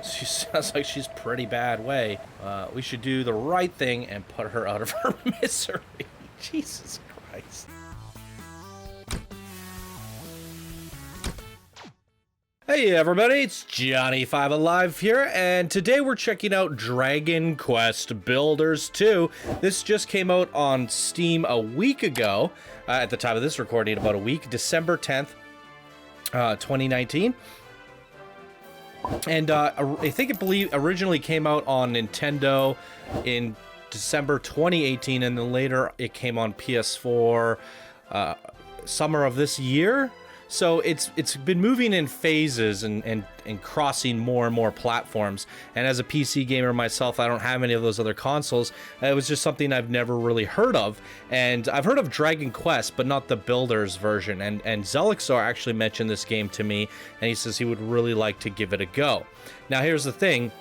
She sounds like she's pretty bad way. We should do the right thing and put her out of her misery. Jesus Christ. Hey everybody, it's Johnny5 Alive here, and today we're checking out Dragon Quest Builders 2. This just came out on Steam a week ago, at the time of this recording, about a week, December 10th, 2019. And I think it originally came out on Nintendo in December 2018, and then later it came on PS4 summer of this year. So it's been moving in phases and crossing more and more platforms. And as a PC gamer myself, I don't have any of those other consoles. It was just something I've never really heard of. And I've heard of Dragon Quest, but not the Builders version. And Zelixor actually mentioned this game to me, and he says he would really like to give it a go. Now here's the thing.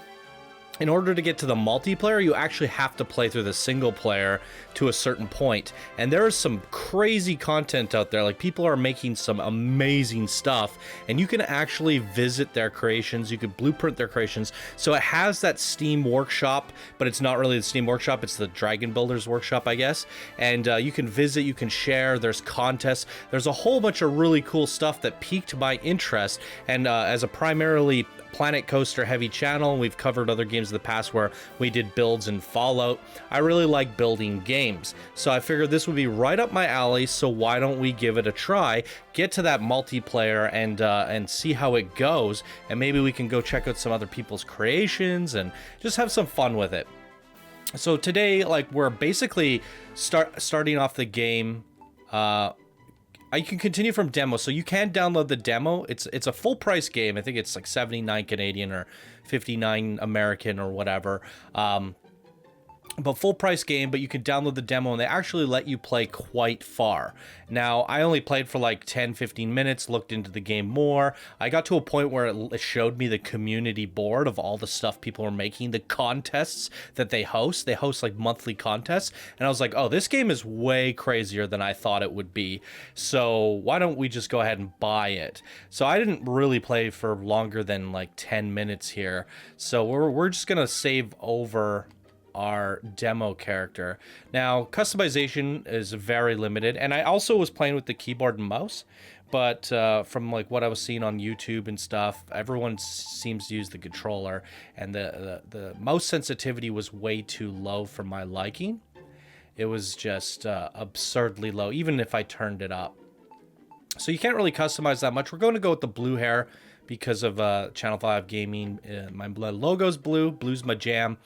In order to get to the multiplayer, you actually have to play through the single player to a certain point. And there is some crazy content out there. Like, people are making some amazing stuff, and you can actually visit their creations. You can blueprint their creations. So it has that Steam Workshop, but it's not really the Steam Workshop. It's the Dragon Builders Workshop, I guess. And you can visit, you can share. There's contests. There's a whole bunch of really cool stuff that piqued my interest. And as a primarily Planet Coaster heavy channel, we've covered other games in the past where we did builds in Fallout. I really like building games, so I figured this would be right up my alley. So why don't we give it a try, get to that multiplayer, and see how it goes, and maybe we can go check out some other people's creations and just have some fun with it. So today, like, we're basically starting off the game. You can continue from demo, so you can download the demo. It's a full price game. I think it's like 79 Canadian or 59 American or whatever. But full price game, but you can download the demo, and they actually let you play quite far. Now, I only played for like 10-15 minutes, looked into the game more. I got to a point where it showed me the community board of all the stuff people are making, the contests that they host. They host like monthly contests, and I was like, oh, this game is way crazier than I thought it would be. So why don't we just go ahead and buy it? So I didn't really play for longer than like 10 minutes here. So we're just gonna save over our demo character. Now, customization is very limited, and I also was playing with the keyboard and mouse, but from like what I was seeing on YouTube and stuff, everyone seems to use the controller, and the mouse sensitivity was way too low for my liking. It was just absurdly low, even if I turned it up. So you can't really customize that much. We're going to go with the blue hair because of Channel 5 Gaming. My logo's blue. Blue's my jam.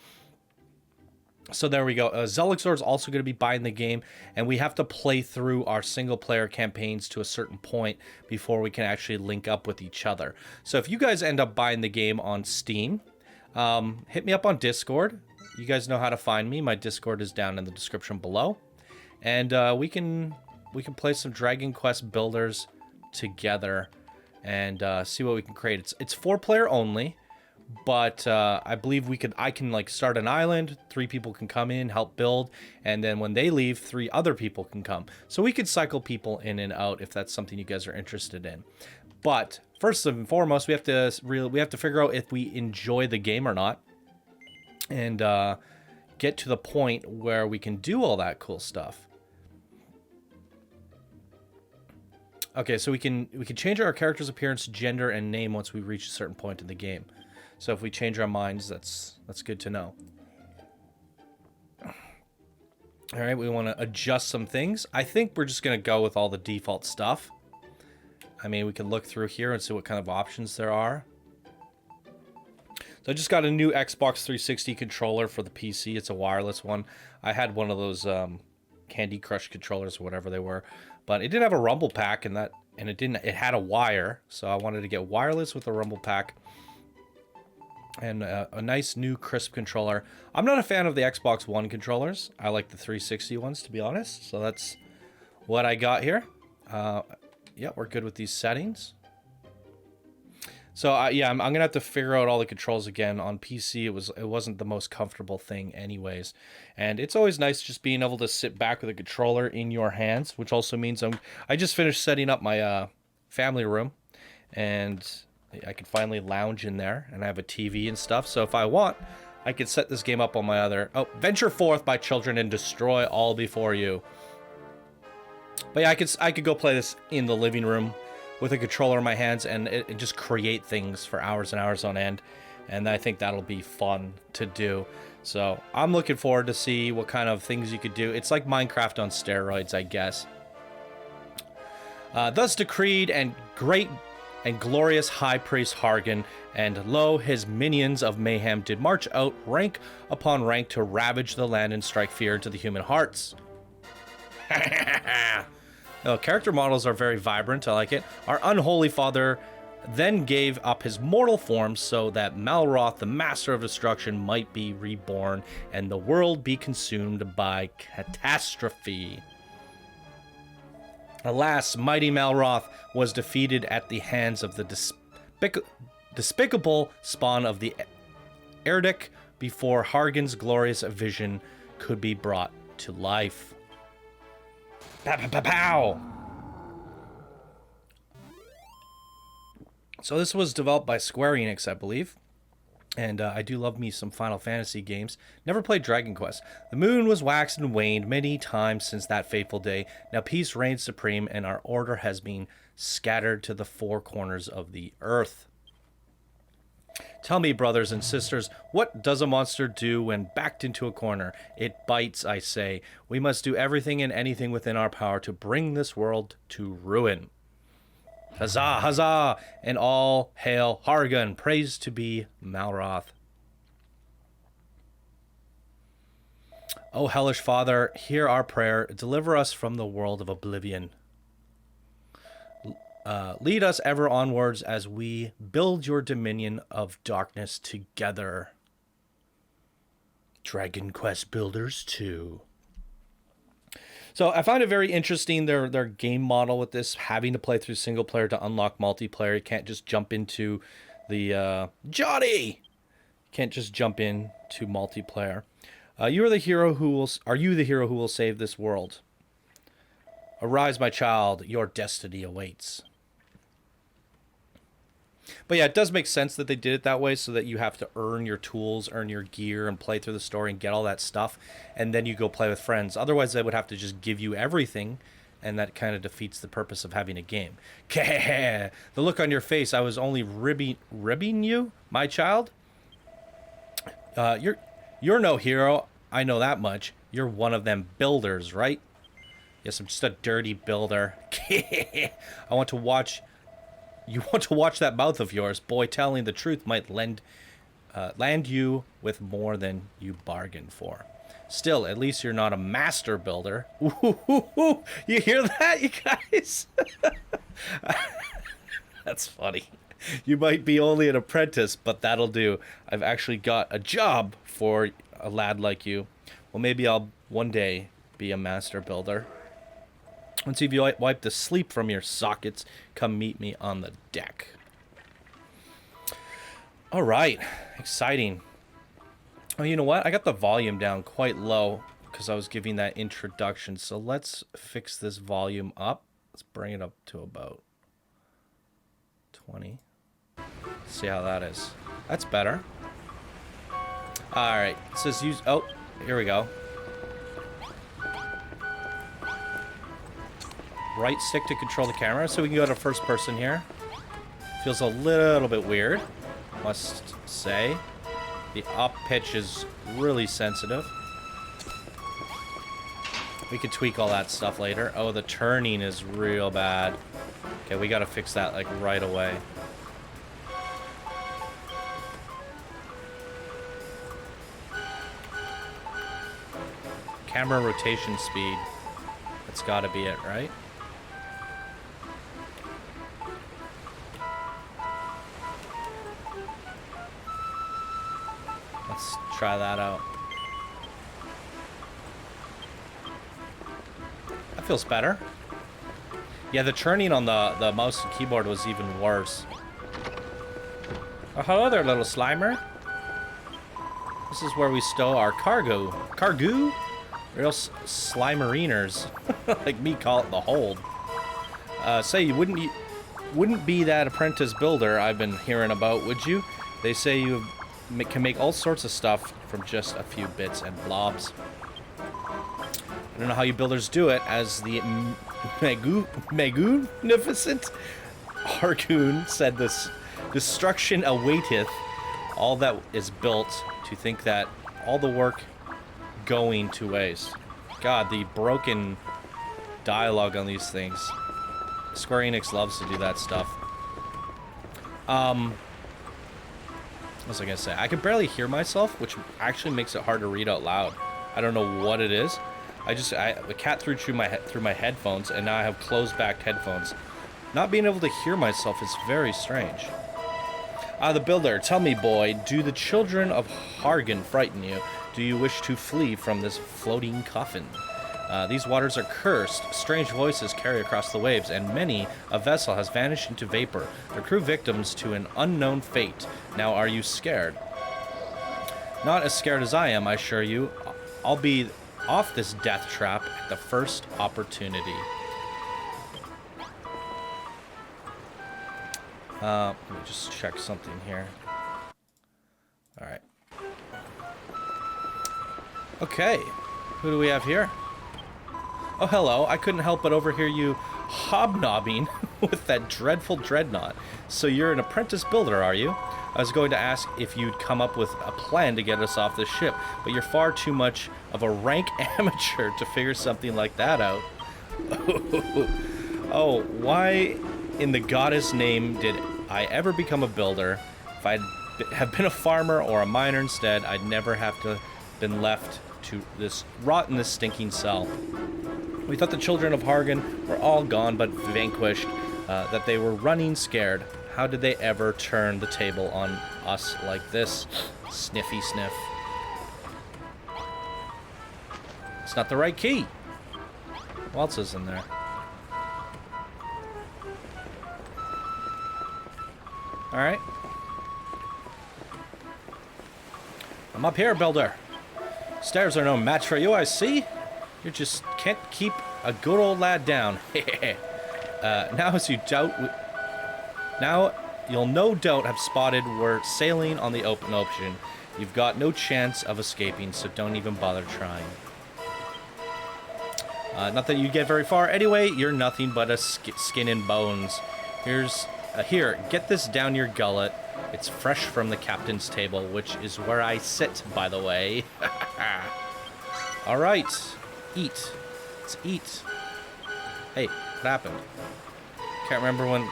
So there we go. Zelixor is also going to be buying the game, and we have to play through our single-player campaigns to a certain point before we can actually link up with each other. So if you guys end up buying the game on Steam, hit me up on Discord. You guys know how to find me. My Discord is down in the description below, and we can play some Dragon Quest Builders together and see what we can create. It's 4-player only. But I believe I can like start an island, 3 people can come in, help build, and then when they leave, 3 other people can come. So we could cycle people in and out if that's something you guys are interested in. But first and foremost, we have to figure out if we enjoy the game or not, and get to the point where we can do all that cool stuff. Okay, so we can change our character's appearance, gender, and name once we reach a certain point in the game. So if we change our minds, that's good to know. All right, we want to adjust some things. I think we're just going to go with all the default stuff. I mean, we can look through here and see what kind of options there are. So I just got a new Xbox 360 controller for the PC. It's a wireless one. I had one of those Candy Crush controllers or whatever they were, but it didn't have a rumble pack, and it had a wire. So I wanted to get wireless with a rumble pack. And a nice new crisp controller. I'm not a fan of the Xbox One controllers. I like the 360 ones, to be honest. So that's what I got here. Yeah, we're good with these settings. So yeah, I'm gonna have to figure out all the controls again. On PC, it wasn't the most comfortable thing anyways. And it's always nice just being able to sit back with a controller in your hands, which also means I just finished setting up my family room, and I can finally lounge in there, and I have a TV and stuff. So if I want, I could set this game up on my other... Oh, venture forth, my children, and destroy all before you. But yeah, I could go play this in the living room with a controller in my hands and just create things for hours and hours on end. And I think that'll be fun to do. So I'm looking forward to see what kind of things you could do. It's like Minecraft on steroids, I guess. Thus decreed, and great and glorious High Priest Hargan, and lo, his minions of mayhem did march out rank upon rank to ravage the land and strike fear into the human hearts. Character models are very vibrant. I like it. Our unholy father then gave up his mortal form so that Malroth, the master of destruction, might be reborn and the world be consumed by catastrophe. Alas, mighty Malroth was defeated at the hands of the despicable spawn of the Erdic before Hargan's glorious vision could be brought to life. Pow, pow, pow, pow. So this was developed by Square Enix, I believe. And I do love me some Final Fantasy games. Never played Dragon Quest. The moon was waxed and waned many times since that fateful day. Now peace reigns supreme, and our order has been scattered to the four corners of the earth. Tell me, brothers and sisters, what does a monster do when backed into a corner? It bites, I say. We must do everything and anything within our power to bring this world to ruin. Huzzah, huzzah, and all hail Hargan. Praise to be Malroth. O hellish Father, hear our prayer. Deliver us from the world of oblivion. Lead us ever onwards as we build your dominion of darkness together. Dragon Quest Builders 2. So I find it very interesting, their game model with this, having to play through single player to unlock multiplayer. You can't just jump into the Johnny. You can't just jump into multiplayer. Are you the hero who will save this world? Arise, my child, your destiny awaits. But yeah, it does make sense that they did it that way, so that you have to earn your tools, earn your gear, and play through the story and get all that stuff, and then you go play with friends. Otherwise, they would have to just give you everything, and that kind of defeats the purpose of having a game. The look on your face, I was only ribbing you, my child? You're no hero, I know that much. You're one of them builders, right? Yes, I'm just a dirty builder. I want to watch... You want to watch that mouth of yours. Boy, telling the truth might land you with more than you bargained for. Still, at least you're not a master builder. Ooh, you hear that, you guys? That's funny. You might be only an apprentice, but that'll do. I've actually got a job for a lad like you. Well, maybe I'll one day be a master builder. Once you've wiped the sleep from your sockets, come meet me on the deck. All right, exciting. Oh, you know what? I got the volume down quite low because I was giving that introduction. So let's fix this volume up. Let's bring it up to about 20. See how that is. That's better. All right, it says use... Oh, here we go. Right stick to control the camera, so we can go to first person here. Feels a little bit weird, must say. The up pitch is really sensitive. We could tweak all that stuff later. Oh, the turning is real bad. Okay, we gotta fix that like right away. Camera rotation speed. That's gotta be it, right? Let's try that out. That feels better. Yeah, the churning on the mouse and keyboard was even worse. Oh, hello there, little Slimer. This is where we stow our cargo. Cargo? Real Slimeriners. Like me call it the hold. Say, wouldn't wouldn't be that apprentice builder I've been hearing about, would you? They say you can make all sorts of stuff from just a few bits and blobs. I don't know how you builders do it, as the magnificent Harkoon said, this destruction awaiteth all that is built, to think that all the work going to waste. God, the broken dialogue on these things. Square Enix loves to do that stuff. What was I gonna say? I can barely hear myself, which actually makes it hard to read out loud. I don't know what it is. The cat threw through my headphones, and now I have closed-back headphones. Not being able to hear myself is very strange. The builder, tell me, boy, do the children of Hargan frighten you? Do you wish to flee from this floating coffin? These waters are cursed. Strange voices carry across the waves, and many a vessel has vanished into vapor, their crew victims to an unknown fate. Now, are you scared? Not as scared as I am, I assure you. I'll be off this death trap at the first opportunity. Let me just check something here. Alright. Okay. Who do we have here? Oh, hello. I couldn't help but overhear you hobnobbing with that dreadful dreadnought. So you're an apprentice builder, are you? I was going to ask if you'd come up with a plan to get us off this ship, but you're far too much of a rank amateur to figure something like that out. Oh, why in the goddess name did I ever become a builder? If I'd have been a farmer or a miner instead, I'd never have to been left to rot in this stinking cell. We thought the children of Hargan were all gone but vanquished, that they were running scared. How did they ever turn the table on us like this? Sniffy sniff. It's not the right key. What else is in there? Alright. I'm up here, builder. Stairs are no match for you, I see. You just can't keep a good old lad down. Now you'll no doubt have spotted we're sailing on the open ocean. You've got no chance of escaping, so don't even bother trying. Not that you get very far. Anyway, you're nothing but a skin and bones. Here, get this down your gullet. It's fresh from the captain's table, which is where I sit, by the way. All right. Eat. Let's eat. Hey, what happened? Can't remember when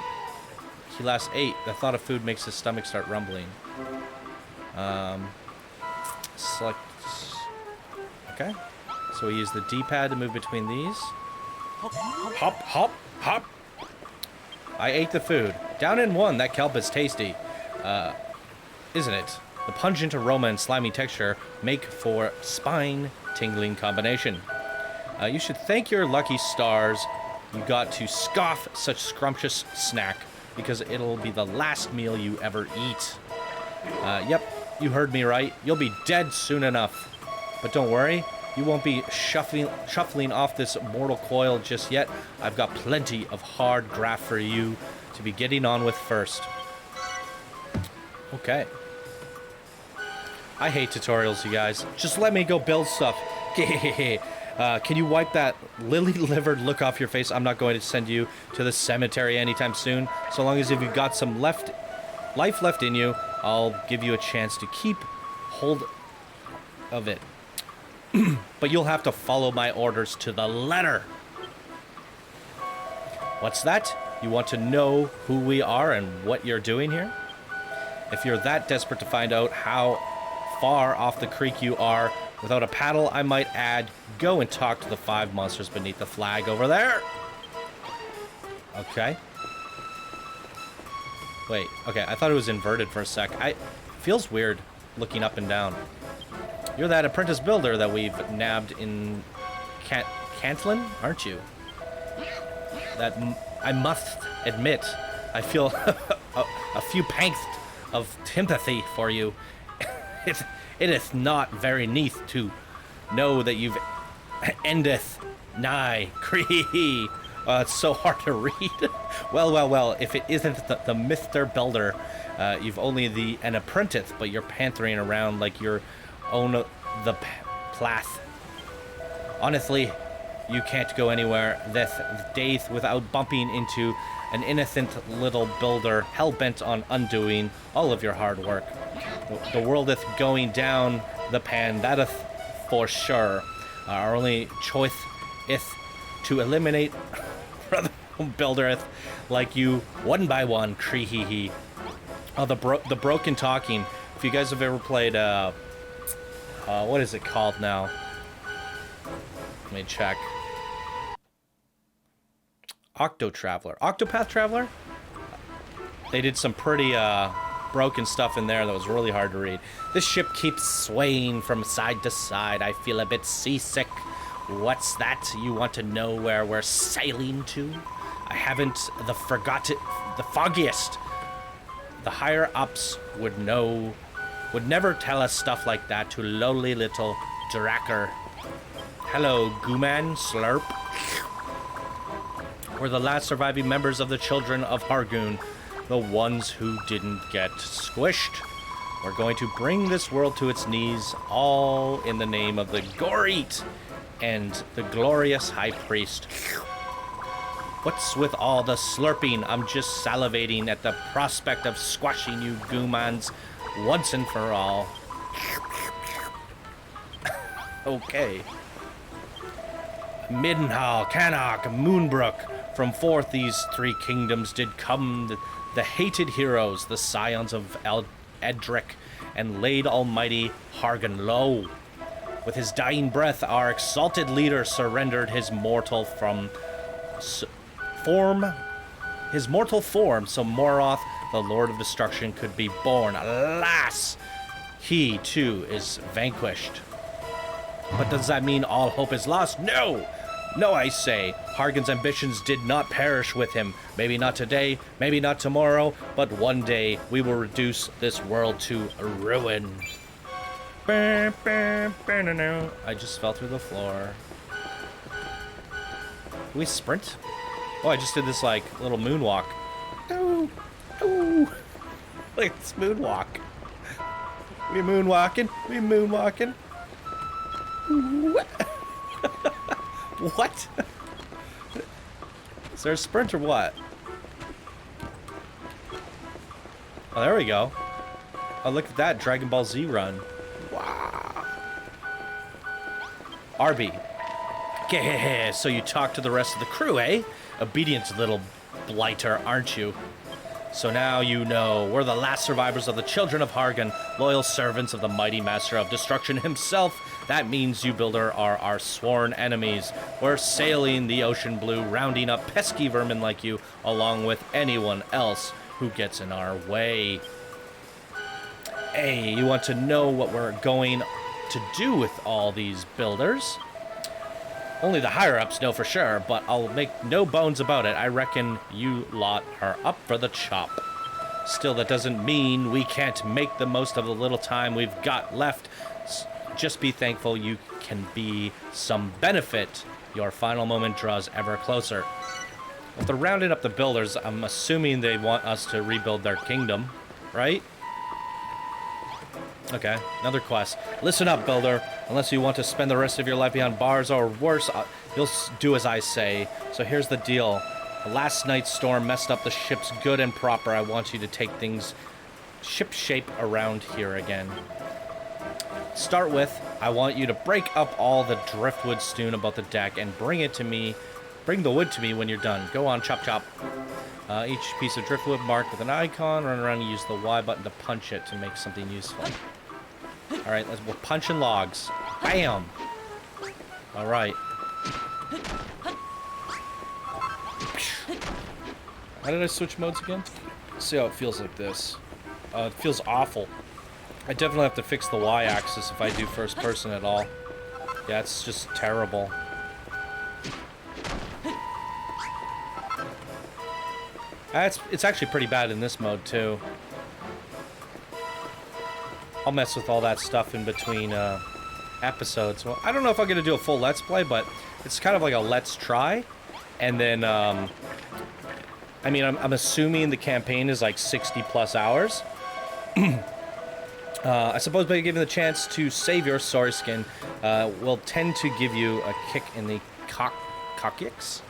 he last ate. The thought of food makes his stomach start rumbling. Select. Okay. So we use the D-pad to move between these. Hop, hop, hop, hop. I ate the food. Down in one. That kelp is tasty. Isn't it? The pungent aroma and slimy texture make for spine-tingling combination. You should thank your lucky stars you got to scoff such scrumptious snack, because it'll be the last meal you ever eat. Yep, you heard me right. You'll be dead soon enough. But don't worry, you won't be shuffling off this mortal coil just yet. I've got plenty of hard graft for you to be getting on with first. Okay. I hate tutorials, you guys. Just let me go build stuff. Can you wipe that lily-livered look off your face? I'm not going to send you to the cemetery anytime soon. So long as if you've got some life left in you, I'll give you a chance to keep hold of it. But you'll have to follow my orders to the letter. What's that? You want to know who we are and what you're doing here? If you're that desperate to find out how far off the creek you are, without a paddle, I might add, go and talk to the 5 monsters beneath the flag over there. Okay. Wait, okay, I thought it was inverted for a sec. Feels weird looking up and down. You're that apprentice builder that we've nabbed in Cantlin, aren't you? That I must admit, I feel a few pangs of sympathy for you. It is not very neath to know that you've endeth nigh. Cree. It's so hard to read. Well. If it isn't the Mr. Builder, you've only an apprentice, but you're panthering around like you're own the plath. Honestly, you can't go anywhere this days without bumping into an innocent little builder hell-bent on undoing all of your hard work. The world is going down the pan, that is for sure. Our only choice is to eliminate builders like you one by one. Cree hee hee. Oh, the broken talking. If you guys have ever played, what is it called now? Let me check. Octopath Traveler? They did some pretty, broken stuff in there that was really hard to read. This ship keeps swaying from side to side. I feel a bit seasick. What's that? You want to know where we're sailing to? I haven't the foggiest. The higher ups would never tell us stuff like that to lowly little Dracker. Hello, Gooman Slurp. We're the last surviving members of the Children of Hargoon, the ones who didn't get squished. We're going to bring this world to its knees, all in the name of the Goreet and the glorious High Priest. What's with all the slurping? I'm just salivating at the prospect of squashing you Goomans once and for all. Okay. Middenhall, Cannock, Moonbrook. From forth these three kingdoms did come the hated heroes, the scions of Edric, and laid almighty Hargan low. With his dying breath, our exalted leader surrendered his mortal form, so Malroth, the Lord of Destruction, could be born. Alas, he too is vanquished. But does that mean all hope is lost? No! No, I say. Hargan's ambitions did not perish with him. Maybe not today, maybe not tomorrow, but one day we will reduce this world to ruin. I just fell through the floor. Can we sprint? Oh, I just did this, like, little moonwalk. Ooh. Ooh. Look at this moonwalk. We moonwalking. What? Is there a sprint or what? Oh, there we go. Oh, look at that Dragon Ball Z run. Wow. Arby. Okay, so you talk to the rest of the crew, eh? Obedient little blighter, aren't you? So now you know, we're the last survivors of the Children of Hargan, loyal servants of the mighty Master of Destruction himself. That means you, Builder, are our sworn enemies. We're sailing the ocean blue, rounding up pesky vermin like you, along with anyone else who gets in our way. Hey, you want to know what we're going to do with all these builders? Only the higher-ups know for sure, but I'll make no bones about it. I reckon you lot are up for the chop. Still, that doesn't mean we can't make the most of the little time we've got left. Just be thankful you can be some benefit. Your final moment draws ever closer. If they're rounding up the builders, I'm assuming they want us to rebuild their kingdom, right? Okay, another quest. Listen up, Builder. Unless you want to spend the rest of your life behind bars or worse, you'll do as I say. So here's the deal. Last night's storm messed up the ship's good and proper. I want you to take things ship-shape around here again. Start with, I want you to break up all the driftwood strewn about the deck and bring it to me. Bring the wood to me when you're done. Go on, chop chop. Each piece of driftwood marked with an icon. Run around and use the Y button to punch it to make something useful. All right, we're punching logs. Bam! All right. How did I switch modes again? Let's see how it feels like this. It feels awful. I definitely have to fix the Y-axis if I do first person at all. Yeah, it's just terrible. It's actually pretty bad in this mode, too. I'll mess with all that stuff in between episodes. Well, I don't know if I'm going to do a full Let's Play, but it's kind of like a Let's Try. And then, I mean, I'm assuming the campaign is like 60 plus hours. I suppose by giving the chance to save your sorry skin will tend to give you a kick in the coccyx.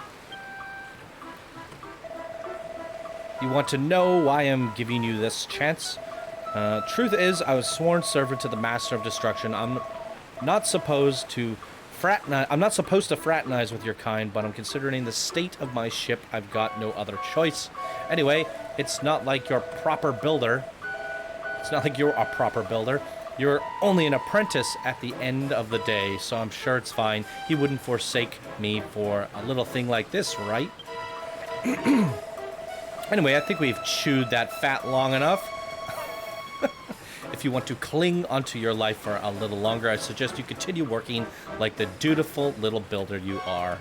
You want to know why I'm giving you this chance? Truth is, I was sworn servant to the Master of Destruction. I'm not supposed to fraternize with your kind, but I'm considering the state of my ship. I've got no other choice. Anyway, it's not like you're a proper builder. It's not like you're a proper builder. You're only an apprentice at the end of the day, so I'm sure it's fine. He wouldn't forsake me for a little thing like this, right? Anyway, I think we've chewed that fat long enough. If you want to cling onto your life for a little longer, I suggest you continue working like the dutiful little builder you are.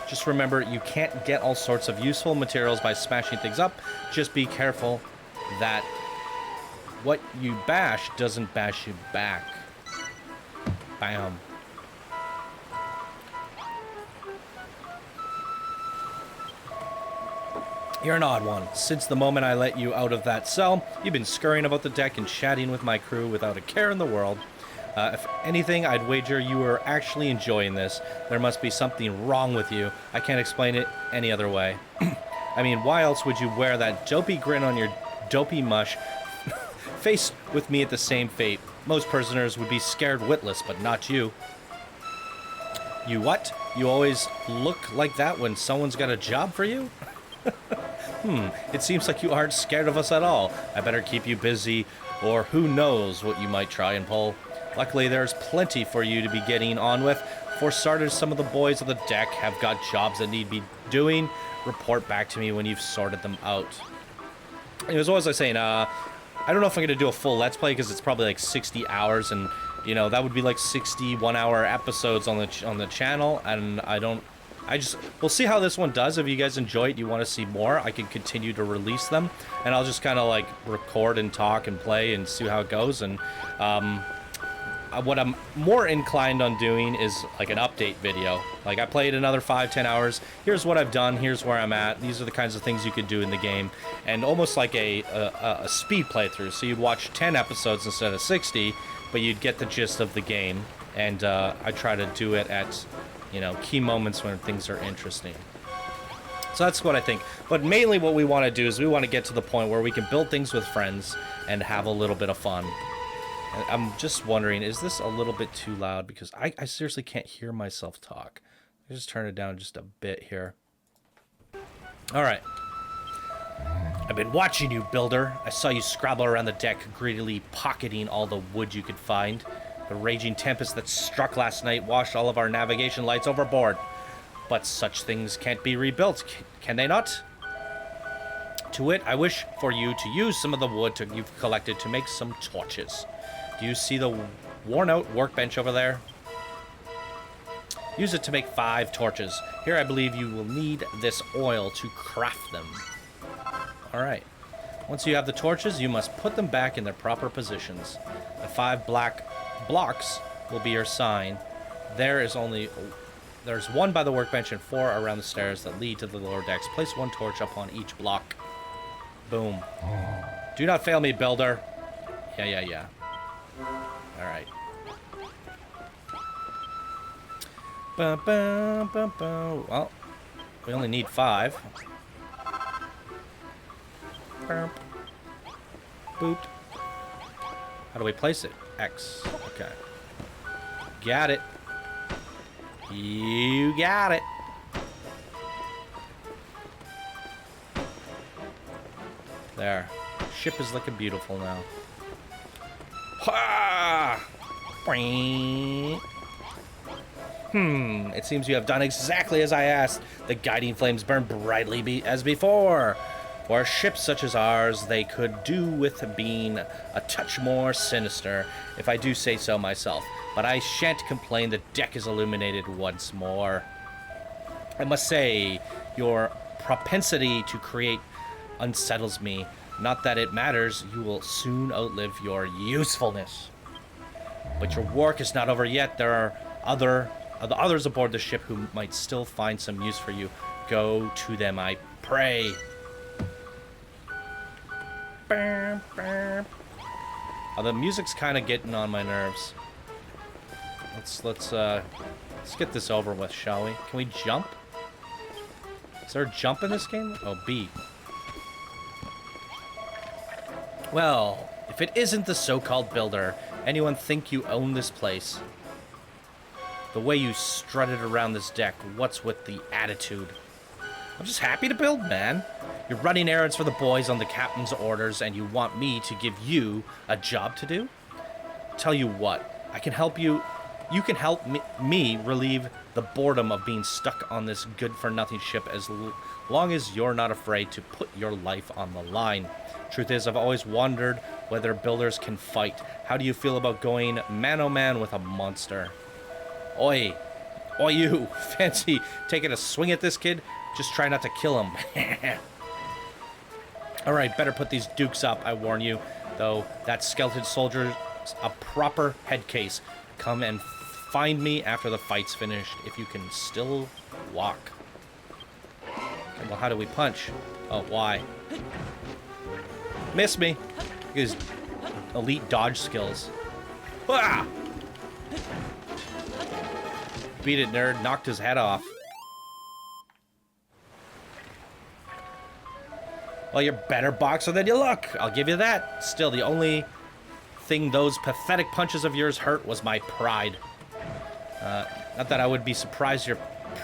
Just remember, you can't get all sorts of useful materials by smashing things up. Just be careful that what you bash doesn't bash you back. Bam. You're an odd one. Since the moment I let you out of that cell, you've been scurrying about the deck and chatting with my crew without a care in the world. If anything, I'd wager you are actually enjoying this. There must be something wrong with you. I can't explain it any other way. I mean, why else would you wear that dopey grin on your dopey mush, faced with me at the same fate? Most prisoners would be scared witless, but not you. You what? You always look like that when someone's got a job for you? It seems like you aren't scared of us at all. I better keep you busy, or who knows what you might try and pull. Luckily, there's plenty for you to be getting on with. For starters, some of the boys on the deck have got jobs that need be doing. Report back to me when you've sorted them out. Anyways, what was I saying? I don't know if I'm going to do a full Let's Play, because it's probably like 60 hours, and, you know, that would be like 60 one-hour episodes on the channel, and we'll see how this one does. If you guys enjoy it, you want to see more, I can continue to release them, and I'll just kind of like record and talk and play and see how it goes. And what I'm more inclined on doing is like an update video. Like, I played another 5-10 hours. Here's what I've done. Here's where I'm at. These are the kinds of things you could do in the game, and almost like a speed playthrough. So you'd watch 10 episodes instead of 60, but you'd get the gist of the game. And I try to do it at, you know, key moments when things are interesting. So that's what I think. But mainly what we want to do is we want to get to the point where we can build things with friends and have a little bit of fun. And I'm just wondering, is this a little bit too loud? Because I seriously can't hear myself talk. I just turn it down just a bit here. All right. I've been watching you, builder. I saw you scrabble around the deck, greedily pocketing all the wood you could find. The raging tempest that struck last night washed all of our navigation lights overboard. But such things can't be rebuilt, can they not? To wit, I wish for you to use some of the wood you've collected to make some torches. Do you see the worn-out workbench over there? Use it to make 5 torches. Here I believe you will need this oil to craft them. Alright. Once you have the torches, you must put them back in their proper positions. The 5 black blocks will be your sign. There's 1 by the workbench and 4 around the stairs that lead to the lower decks. Place 1 torch up on each block. Boom. Do not fail me, builder. Yeah. Alright. Well, we only need 5. Boop. How do we place it? X. Okay. Got it. You got it. There. Ship is looking beautiful now. Ha! It seems you have done exactly as I asked. The guiding flames burn brightly as before. For ships such as ours, they could do with being a touch more sinister, if I do say so myself. But I shan't complain, the deck is illuminated once more. I must say, your propensity to create unsettles me. Not that it matters, you will soon outlive your usefulness. But your work is not over yet. There are other the others aboard the ship who might still find some use for you. Go to them, I pray. Oh, the music's kind of getting on my nerves. Let's get this over with, shall we? Can we jump? Is there a jump in this game? Oh, B. Well, if it isn't the so-called builder, anyone think you own this place? The way you strutted around this deck, what's with the attitude? I'm just happy to build, man. You're running errands for the boys on the captain's orders, and you want me to give you a job to do? Tell you what, I can help you. You can help me relieve the boredom of being stuck on this good-for-nothing ship as long as you're not afraid to put your life on the line. Truth is, I've always wondered whether builders can fight. How do you feel about going man-o-man with a monster? Oi. Oi, you. Fancy taking a swing at this kid? Just try not to kill him. Alright, better put these dukes up, I warn you. Though, that skeleton soldier's a proper head case. Come and find me after the fight's finished, if you can still walk. Okay, well, how do we punch? Oh, why? Miss me. His elite dodge skills. Ah! Beat it, nerd. Knocked his head off. Well, you're a better boxer than you look. I'll give you that. Still, the only thing those pathetic punches of yours hurt was my pride. Not that I would be surprised you're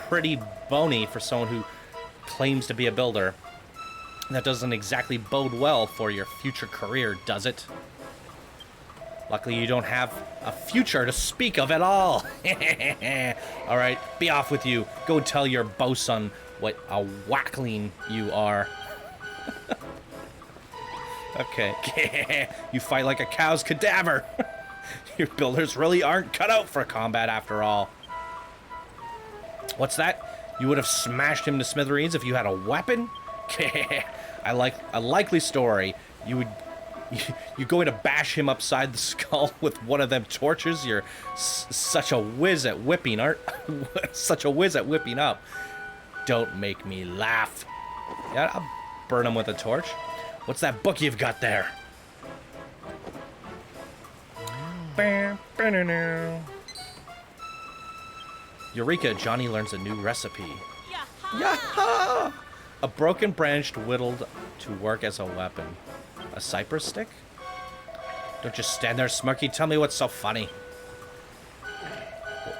pretty bony for someone who claims to be a builder. That doesn't exactly bode well for your future career, does it? Luckily, you don't have a future to speak of at all. All right, be off with you. Go tell your bosun what a wackling you are. Okay. You fight like a cow's cadaver. Your builders really aren't cut out for combat after all. What's that? You would have smashed him to smithereens if you had a weapon? I like a likely story. You're going to bash him upside the skull with one of them torches? You're such a whiz at whipping, aren't? Such a whiz at whipping up. Don't make me laugh. Yeah, I'll burn him with a torch. What's that book you've got there? Eureka, Johnny learns a new recipe. Yaha! A broken branch whittled to work as a weapon. A cypress stick? Don't just stand there, Smirky. Tell me what's so funny.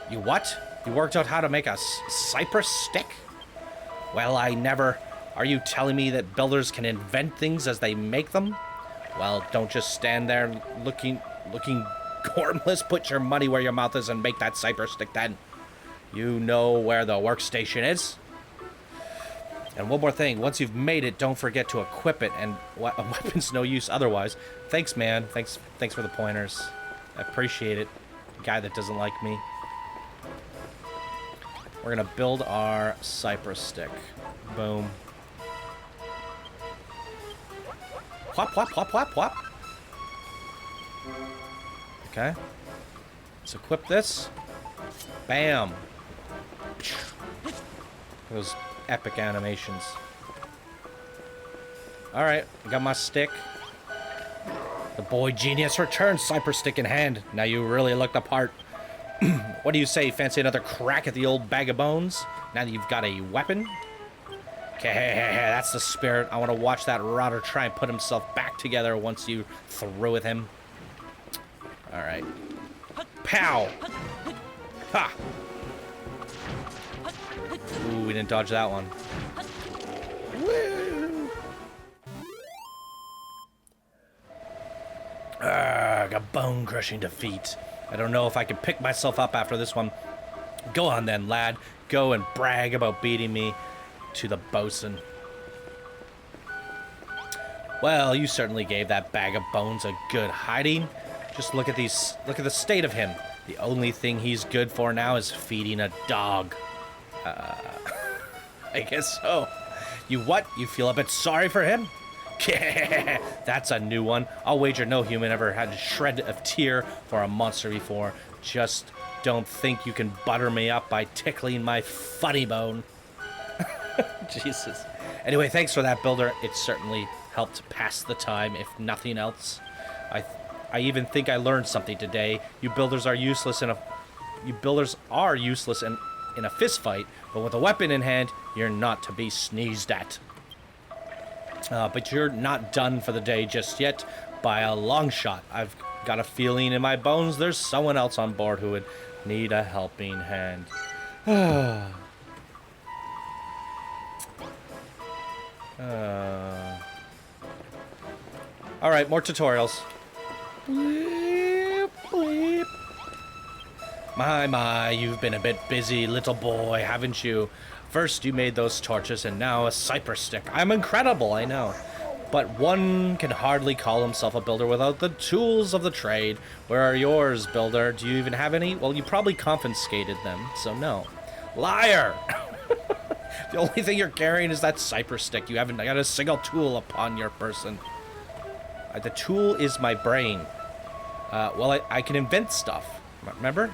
You what? You worked out how to make a cypress stick? Well, I never... Are you telling me that builders can invent things as they make them? Well, don't just stand there looking gormless. Put your money where your mouth is and make that cypress stick then. You know where the workstation is? And one more thing, once you've made it, don't forget to equip it, and a weapon's no use otherwise. Thanks, man. Thanks for the pointers. I appreciate it. Guy that doesn't like me. We're gonna build our cypress stick. Boom. Whop, whop, whop, whop, whop. Okay. Let's equip this. Bam. Those epic animations. Alright, got my stick. The boy genius returns, cypress stick in hand. Now you really look the part. What do you say? Fancy another crack at the old bag of bones? Now that you've got a weapon? Okay, that's the spirit. I want to watch that rotter try and put himself back together once you through with him. Alright. Pow! Ha! Ooh, we didn't dodge that one. Woo! A bone-crushing defeat. I don't know if I can pick myself up after this one. Go on then, lad. Go and brag about beating me to the bosun. Well, you certainly gave that bag of bones a good hiding. Just look at the state of him. The only thing he's good for now is feeding a dog. I guess so. You what? You feel a bit sorry for him? That's a new one. I'll wager no human ever had a shred of tear for a monster before. Just don't think you can butter me up by tickling my funny bone. Jesus. Anyway, thanks for that, builder. It certainly helped pass the time, if nothing else. I even think I learned something today. You builders are useless in a fist fight, but with a weapon in hand, you're not to be sneezed at. But you're not done for the day just yet by a long shot. I've got a feeling in my bones there's someone else on board who would need a helping hand. Alright, more tutorials. Bleep, bleep. My, you've been a bit busy, little boy, haven't you? First you made those torches and now a cypress stick. I'm incredible, I know. But one can hardly call himself a builder without the tools of the trade. Where are yours, builder? Do you even have any? Well, you probably confiscated them, so no. Liar! The only thing you're carrying is that cypress stick. You haven't got a single tool upon your person. The tool is my brain. Well, I can invent stuff. Remember?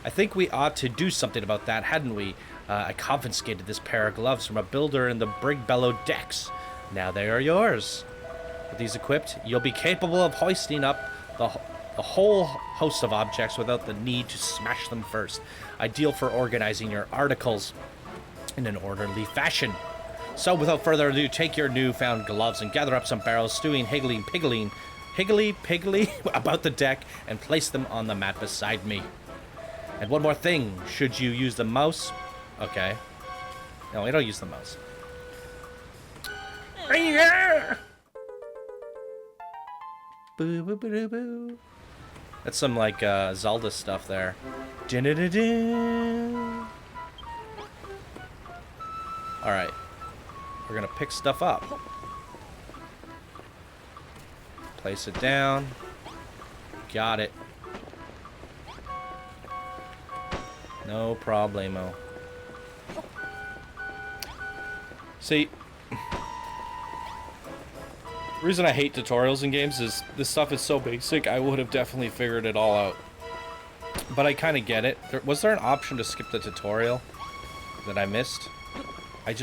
I think we ought to do something about that, hadn't we? I confiscated this pair of gloves from a builder in the Brig Below decks. Now they are yours. With these equipped, you'll be capable of hoisting up the whole host of objects without the need to smash them first. Ideal for organizing your articles in an orderly fashion. So without further ado, take your newfound gloves and gather up some barrels, stewing, higgly about the deck, and place them on the mat beside me. And one more thing, should you use the mouse... Okay. No, we don't use the mouse. Boo, boo, boo, boo. That's some, like, Zelda stuff there. Alright. We're gonna pick stuff up. Place it down. Got it. No problemo. See, the reason I hate tutorials in games is this stuff is so basic, I would have definitely figured it all out. But I kind of get it. Was there an option to skip the tutorial that I missed? I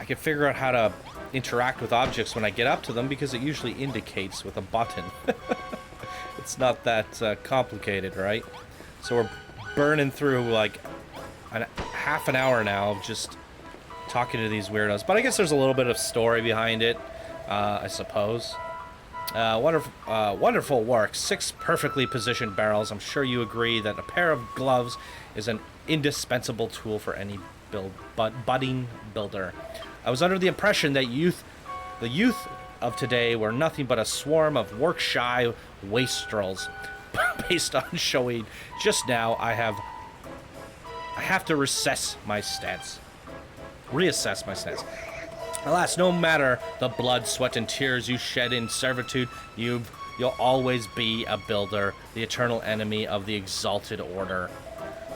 can figure out how to interact with objects when I get up to them because it usually indicates with a button. It's not that complicated, right? So we're burning through like half an hour now of just talking to these weirdos. But I guess there's a little bit of story behind it, I suppose. Wonderful work. 6 perfectly positioned barrels. I'm sure you agree that a pair of gloves is an indispensable tool for any budding builder. I was under the impression that the youth of today were nothing but a swarm of work-shy wastrels. Based on showing just now, I have to reassess my stance. Alas, no matter the blood, sweat, and tears you shed in servitude, you'll always be a builder, the eternal enemy of the exalted order.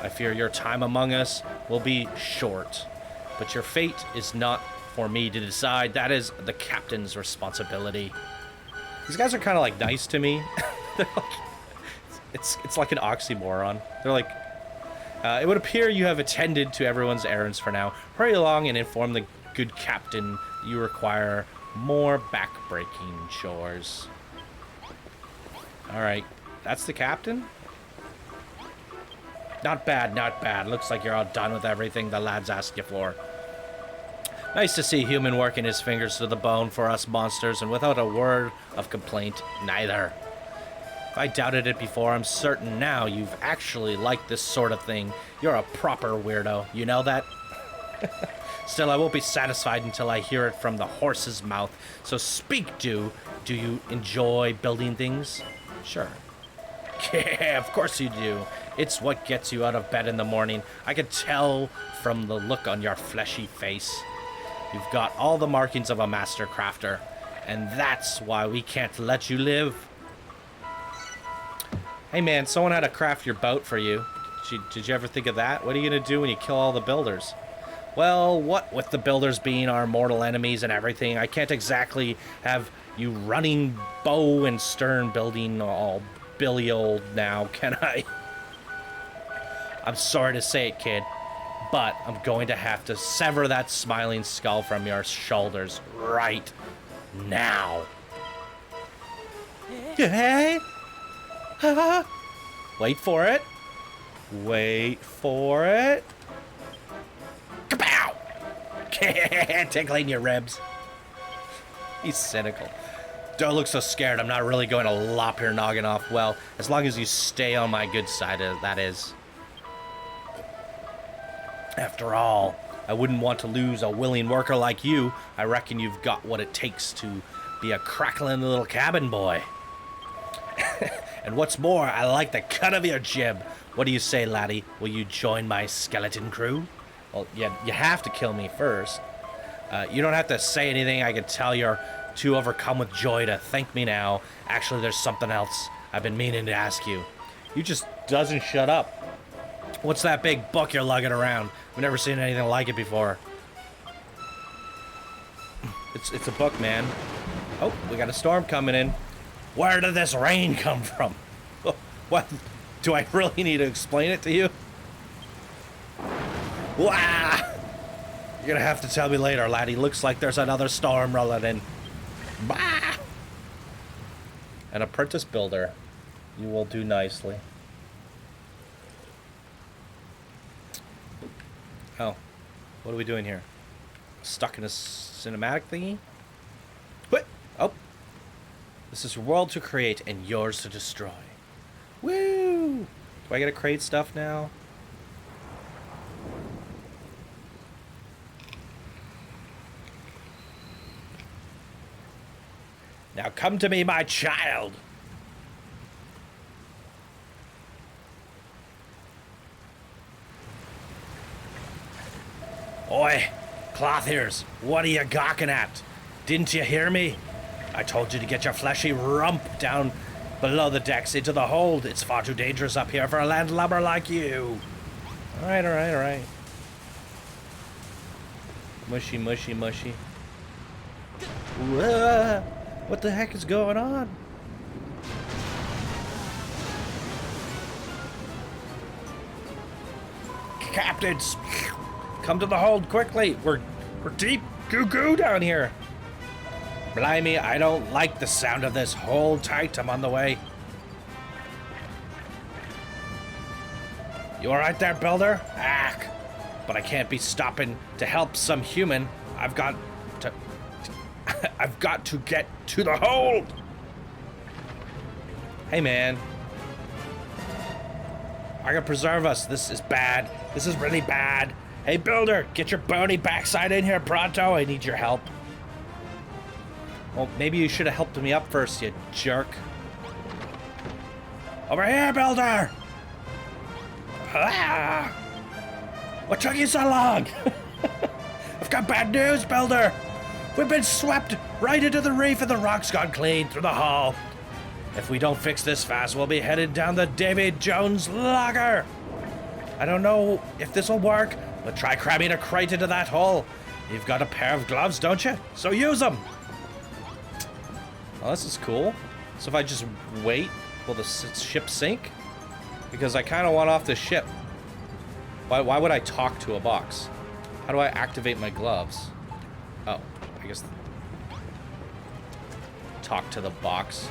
I fear your time among us will be short, but your fate is not for me to decide. That is the captain's responsibility. These guys are kind of like nice to me. They're like, it's like an oxymoron. They're like, it would appear you have attended to everyone's errands for now. Hurry along and inform the good captain you require more back-breaking chores. Alright, that's the captain? Not bad, not bad. Looks like you're all done with everything the lads asked you for. Nice to see human working his fingers to the bone for us monsters, and without a word of complaint, neither. If I doubted it before, I'm certain now you've actually liked this sort of thing. You're a proper weirdo, you know that? Still, I won't be satisfied until I hear it from the horse's mouth. So speak, do you enjoy building things? Sure. Yeah, of course you do. It's what gets you out of bed in the morning. I can tell from the look on your fleshy face. You've got all the markings of a master crafter, and that's why we can't let you live. Hey man, someone had to craft your boat for you. Did you ever think of that? What are you gonna do when you kill all the builders? Well, what with the builders being our mortal enemies and everything, I can't exactly have you running bow and stern building all billy old now, can I? I'm sorry to say it, kid, but I'm going to have to sever that smiling skull from your shoulders right now. Hey! Wait for it. Wait for it. Kapow! Tickling your ribs. He's cynical. Don't look so scared. I'm not really going to lop your noggin off. Well, as long as you stay on my good side, that is. After all, I wouldn't want to lose a willing worker like you. I reckon you've got what it takes to be a crackling little cabin boy. And what's more, I like the cut of your jib. What do you say, laddie? Will you join my skeleton crew? Well, you have to kill me first. You don't have to say anything. I can tell you're too overcome with joy to thank me now. Actually, there's something else I've been meaning to ask you. You just doesn't shut up. What's that big book you're lugging around? We've never seen anything like it before. It's a book, man. Oh, we got a storm coming in. Where did this rain come from? What? Do I really need to explain it to you? Wow! You're gonna have to tell me later, laddie. Looks like there's another storm rolling in. Bah! An apprentice builder. You will do nicely. Oh. What are we doing here? Stuck in a cinematic thingy? What? Oh. This is your world to create and yours to destroy. Woo! Do I get to create stuff now? Now come to me, my child. Oi, cloth ears, what are you gawking at? Didn't you hear me? I told you to get your fleshy rump down below the decks into the hold. It's far too dangerous up here for a landlubber like you. Alright, alright, alright. Mushy, mushy, mushy. Whoa. What the heck is going on? Captains, come to the hold quickly. We're deep goo-goo down here. Blimey, I don't like the sound of this. Hold tight, I'm on the way. You alright there, builder? Ack. But I can't be stopping to help some human. I've got to get to the hold. Hey, man. I gotta preserve us. This is bad. This is really bad. Hey, builder, get your bony backside in here pronto. I need your help. Well, maybe you should have helped me up first, you jerk. Over here, builder! Ah! What took you so long? I've got bad news, builder. We've been swept right into the reef and the rock's gone clean through the hull. If we don't fix this fast, we'll be headed down the Davy Jones Lager. I don't know if this will work, but try cramming a crate into that hole. You've got a pair of gloves, don't you? So use them. Oh, this is cool. So if I just wait, will the ship sink? Because I kind of want off the ship. Why would I talk to a box? How do I activate my gloves? Oh, I guess... Talk to the box.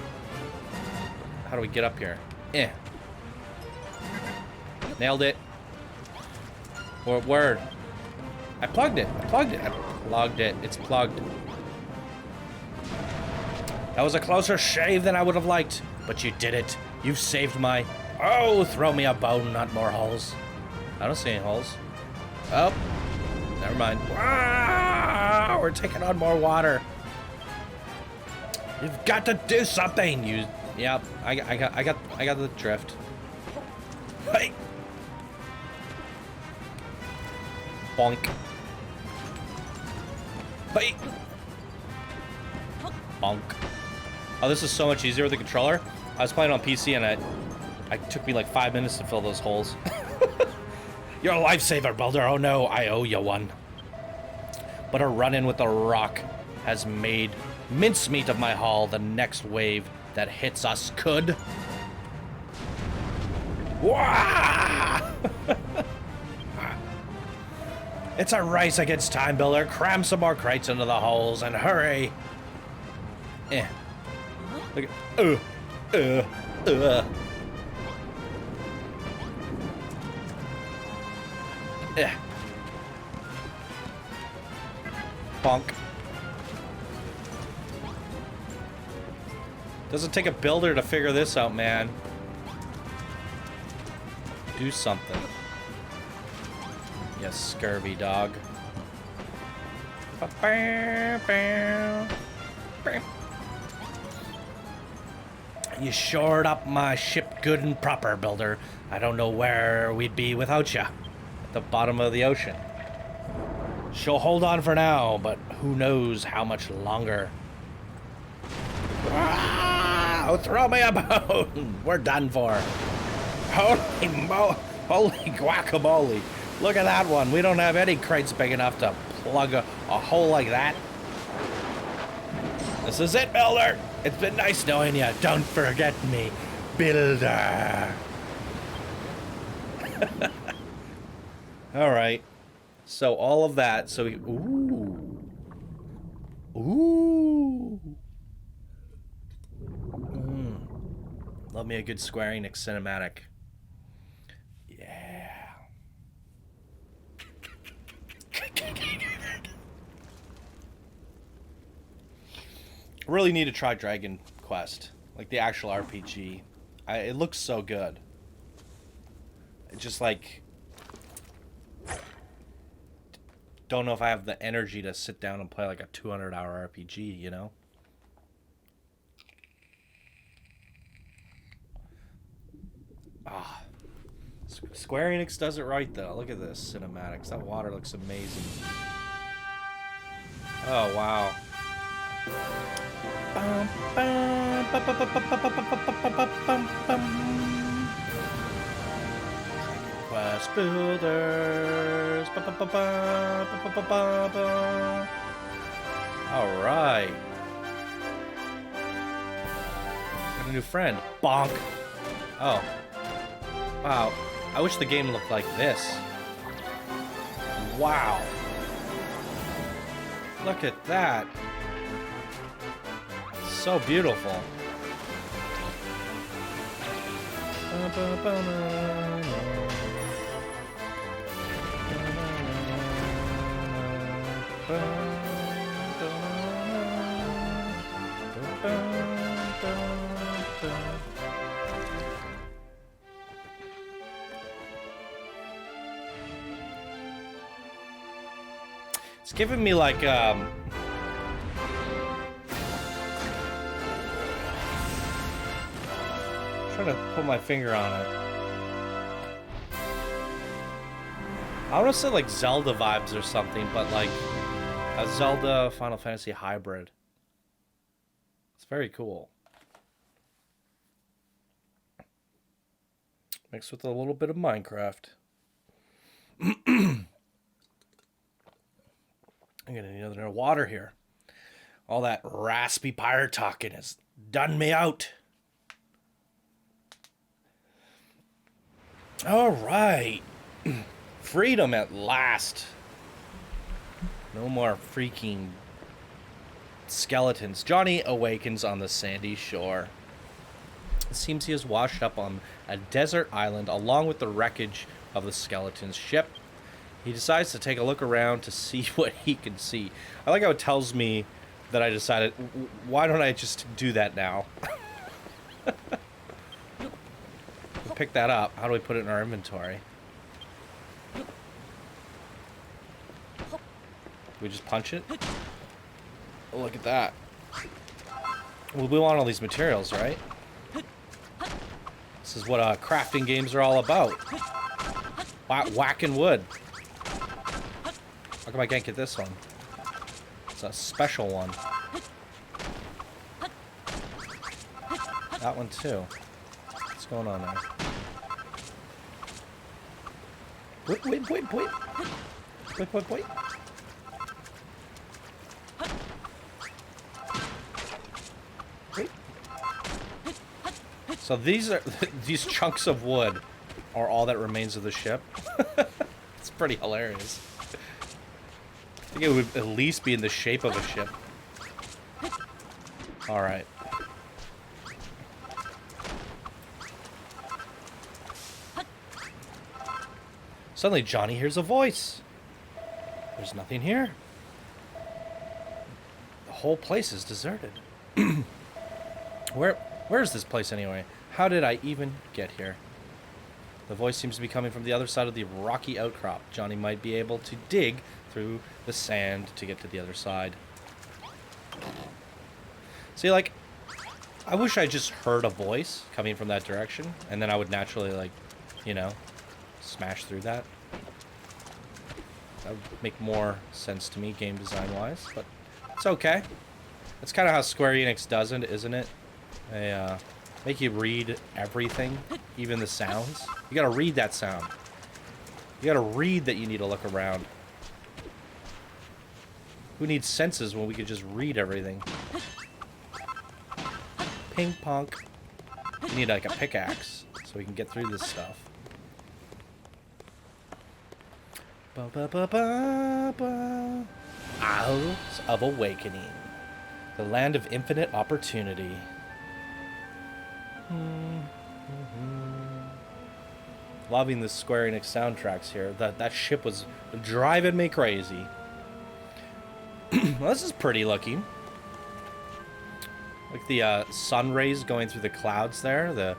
How do we get up here? Nailed it. Word. I plugged it. I plugged it. It's plugged. That was a closer shave than I would have liked, but you did it. You've saved my... Oh, throw me a bone, not more holes. I don't see any holes. Oh, never mind. Ah, we're taking on more water. You've got to do something. Yep, I got the drift. Hey. Bonk. Hey. Bonk. Oh, this is so much easier with the controller. I was playing on PC and it took me like 5 minutes to fill those holes. You're a lifesaver, builder. Oh no, I owe you one. But a run-in with the rock has made mincemeat of my hull. The next wave that hits us could... Wah! It's a race against time, Builder. Cram some more crates into the holes and hurry. Look at... Bonk. Doesn't take a builder to figure this out, man. Do something. You scurvy dog. You shored up my ship good and proper, Builder. I don't know where we'd be without you. At the bottom of the ocean. She'll hold on for now, but who knows how much longer. Ah, throw me a bone. We're done for. Holy guacamole. Look at that one. We don't have any crates big enough to plug a hole like that. This is it, Builder. It's been nice knowing you. Don't forget me, Builder. All right. So all of that. So we, ooh. Love me a good Square Enix cinematic. Yeah. Really need to try Dragon Quest, like the actual RPG. It looks so good. It's just like, don't know if I have the energy to sit down and play like a 200-hour RPG, you know? Ah, Square Enix does it right though. Look at this cinematics. That water looks amazing. Oh wow. Quest builders. All right. Got a new friend. Bonk. Oh. Wow. I wish the game looked like this. Wow. Look at that. So beautiful. It's giving me like trying to put my finger on it. I want to say like Zelda vibes or something, but like a Zelda Final Fantasy hybrid. It's very cool. Mixed with a little bit of Minecraft. I'm gonna need another water here. All that raspy pirate talking has done me out. All right. Freedom at last. No more freaking skeletons. Johnny awakens on the sandy shore. It seems he is washed up on a desert island along with the wreckage of the skeleton's ship. He decides to take a look around to see what he can see. I like how it tells me that I decided, why don't I just do that now? Pick that up. How do we put it in our inventory? We just punch it? Oh, look at that. Well, we want all these materials, right? This is what crafting games are all about. Whacking wood. How come I can't get this one? It's a special one. That one too. What's going on there? Wait. Wait. So these are these chunks of wood are all that remains of the ship. It's pretty hilarious. think it would at least be in the shape of a ship. Alright. Suddenly Johnny hears a voice. There's nothing here. The whole place is deserted. Where's this place anyway? How did I even get here? The voice seems to be coming from the other side of the rocky outcrop. Johnny might be able to dig through the sand to get to the other side. See, like, I wish I just heard a voice coming from that direction, and then I would naturally, like, you know, smash through that. That would make more sense to me, game design-wise, but it's okay. That's kind of how Square Enix does it, isn't it? They, make you read everything, even the sounds. You gotta read that sound. You gotta read that you need to look around. Who needs senses when we could just read everything? Ping pong. We need like a pickaxe so we can get through this stuff. Ba ba ba ba ba. Isles of Awakening. The land of infinite opportunity. Loving the Square Enix soundtracks here. That ship was driving me crazy. Well, this is pretty looking. Like the sun rays going through the clouds there. The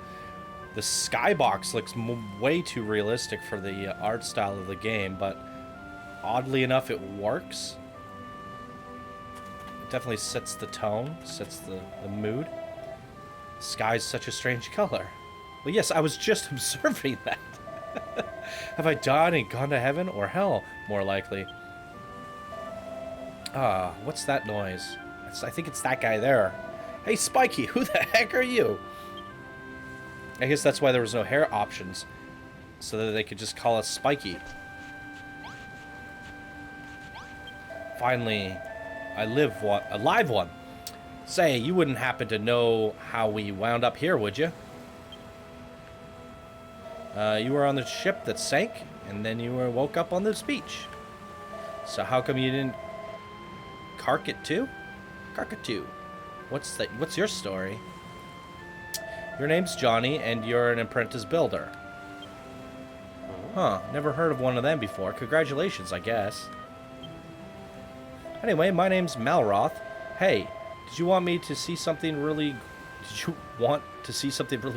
skybox looks way too realistic for the art style of the game, but oddly enough, it works. It definitely sets the tone, sets the mood. The sky's such a strange color. Well, yes, I was just observing that. Have I died and gone to heaven or hell? More likely. Ah, what's that noise? I think it's that guy there. Hey, Spiky, who the heck are you? I guess that's why there was no hair options, so that they could just call us Spiky. Finally, a live one. Say, you wouldn't happen to know how we wound up here, would you? You were on the ship that sank, and then you woke up on this beach. So how come you didn't cark it too? Cark it too. What's your story? Your name's Johnny, and you're an apprentice builder. Huh, never heard of one of them before. Congratulations, I guess. Anyway, my name's Malroth. Hey, did you want to see something really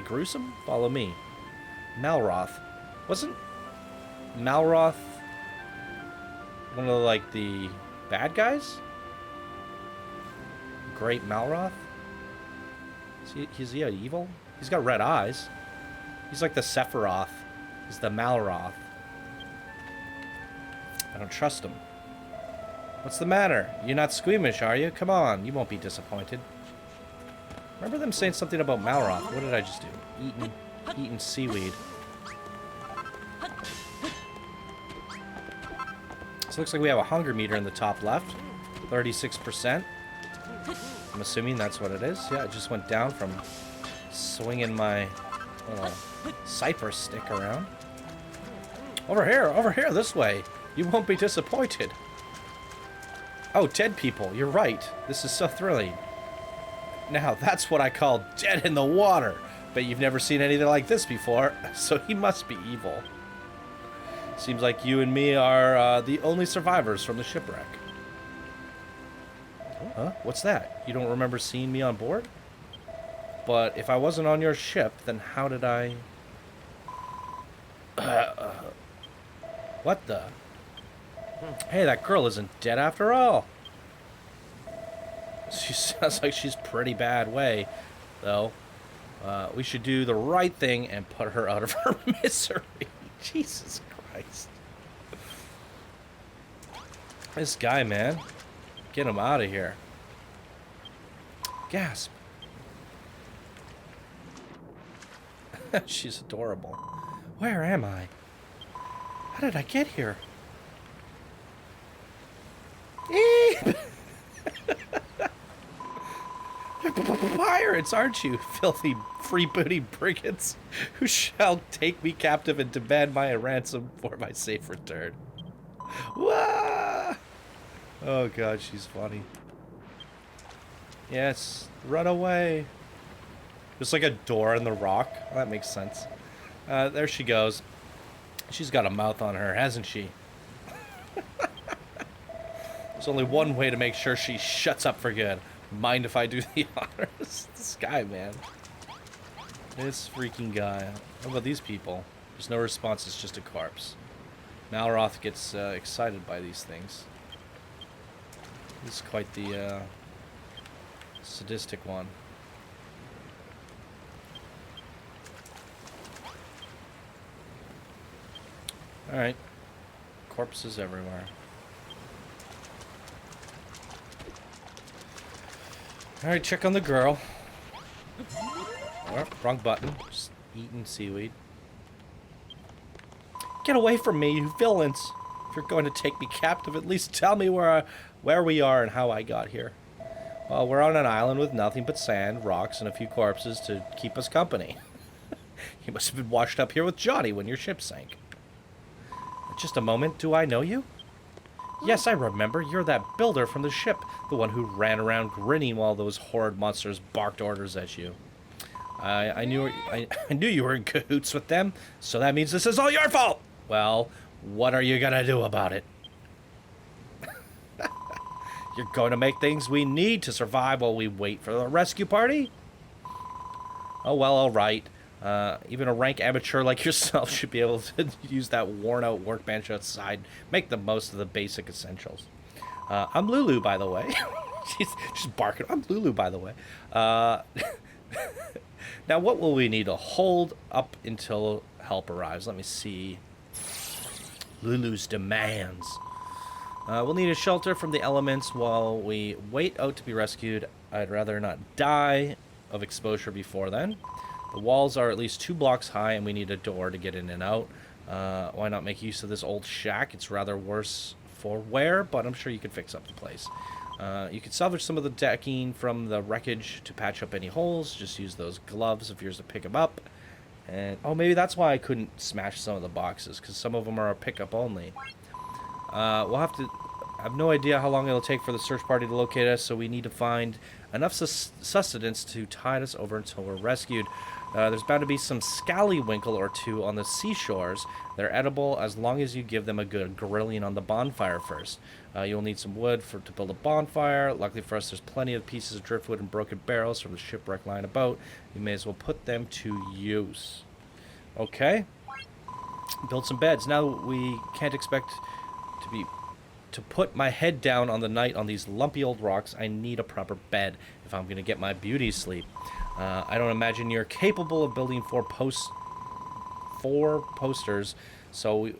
gruesome? Follow me. Malroth. Wasn't Malroth one of, like, the bad guys? Great Malroth? Is he evil? He's got red eyes. He's like the Sephiroth. He's the Malroth. I don't trust him. What's the matter? You're not squeamish, are you? Come on, you won't be disappointed. Remember them saying something about Malroth? What did I just do? Eating seaweed. So it looks like we have a hunger meter in the top left. 36%. I'm assuming that's what it is. Yeah, it just went down from swinging my little cypress stick around. Over here, this way. You won't be disappointed. Oh, dead people, you're right. This is so thrilling. Now, that's what I call dead in the water. Bet you've never seen anything like this before, so he must be evil. Seems like you and me are the only survivors from the shipwreck. Huh? What's that? You don't remember seeing me on board? But if I wasn't on your ship, then how did I... What the... Hey, that girl isn't dead after all. She sounds like she's pretty bad way, though. We should do the right thing and put her out of her misery. Jesus Christ. This guy, man. Get him out of here. Gasp. She's adorable. Where am I? How did I get here? Pirates, aren't you? Filthy freebooting brigands who shall take me captive and demand my ransom for my safe return. Wah! Oh god, she's funny. Yes, run away. There's like a door in the rock. Oh, that makes sense. There she goes. She's got a mouth on her, hasn't she? There's only one way to make sure she shuts up for good. Mind if I do the honors? This guy, man. This freaking guy. What about these people? There's no response, it's just a corpse. Malroth gets excited by these things. He's quite the sadistic one. Alright. Corpses everywhere. Alright, check on the girl. Oh, wrong button. Just eating seaweed. Get away from me, you villains! If you're going to take me captive, at least tell me where we are and how I got here. Well, we're on an island with nothing but sand, rocks, and a few corpses to keep us company. You must have been washed up here with Johnny when your ship sank. Just a moment, do I know you? Yes, I remember. You're that builder from the ship, the one who ran around grinning while those horrid monsters barked orders at you. I knew you were in cahoots with them, so that means this is all your fault! Well, what are you gonna do about it? You're going to make things we need to survive while we wait for the rescue party? Oh, well, all right. Even a rank amateur like yourself should be able to use that worn-out workbench outside. Make the most of the basic essentials. I'm Lulu, by the way. she's barking. I'm Lulu, by the way. Now, what will we need to hold up until help arrives? Let me see. Lulu's demands. We'll need a shelter from the elements while we wait out to be rescued. I'd rather not die of exposure before then. The walls are at least 2 blocks high, and we need a door to get in and out. Why not make use of this old shack? It's rather worse for wear, but I'm sure you could fix up the place. You could salvage some of the decking from the wreckage to patch up any holes. Just use those gloves of yours to pick them up. And oh, maybe that's why I couldn't smash some of the boxes, because some of them are a pickup only. We'll have to... I have no idea how long it'll take for the search party to locate us, so we need to find enough sustenance to tide us over until we're rescued. There's bound to be some scallywinkle or two on the seashores. They're edible as long as you give them a good grilling on the bonfire first. You'll need some wood to build a bonfire. Luckily for us, there's plenty of pieces of driftwood and broken barrels from the shipwreck lying about. You may as well put them to use. Okay. Build some beds. Now we can't expect to put my head down on the night on these lumpy old rocks. I need a proper bed if I'm going to get my beauty sleep. I don't imagine you're capable of building 4 posters, so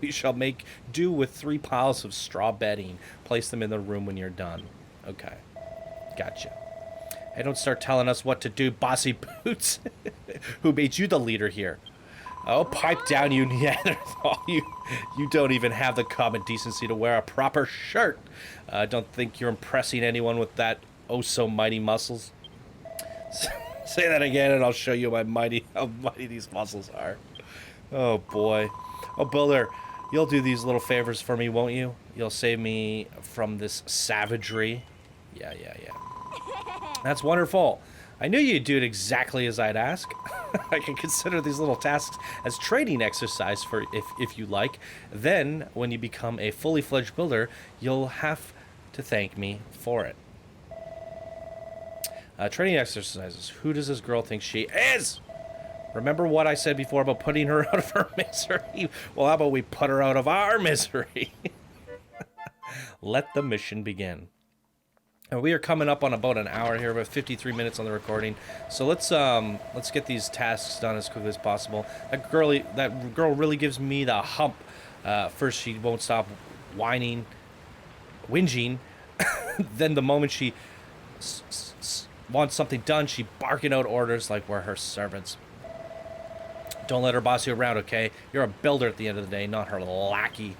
we shall make do with 3 piles of straw bedding. Place them in the room when you're done. Okay. Gotcha. Hey, don't start telling us what to do, bossy boots. Who made you the leader here? Oh, pipe down, you Neanderthal. You don't even have the common decency to wear a proper shirt. Don't think you're impressing anyone with that oh-so-mighty muscles. Say that again, and I'll show you how mighty these muscles are. Oh, boy. Oh, Builder, you'll do these little favors for me, won't you? You'll save me from this savagery. Yeah. That's wonderful. I knew you'd do it exactly as I'd ask. I can consider these little tasks as training exercise for if you like. Then, when you become a fully fledged builder, you'll have to thank me for it. Training exercises. Who does this girl think she is? Remember what I said before about putting her out of her misery? Well, how about we put her out of our misery? Let the mission begin. And we are coming up on about an hour here, about 53 minutes on the recording. So let's get these tasks done as quickly as possible. That girl really gives me the hump. First, she won't stop whinging. Then the moment she wants something done, she barking out orders like we're her servants. Don't let her boss you around, okay? You're a builder at the end of the day, not her lackey.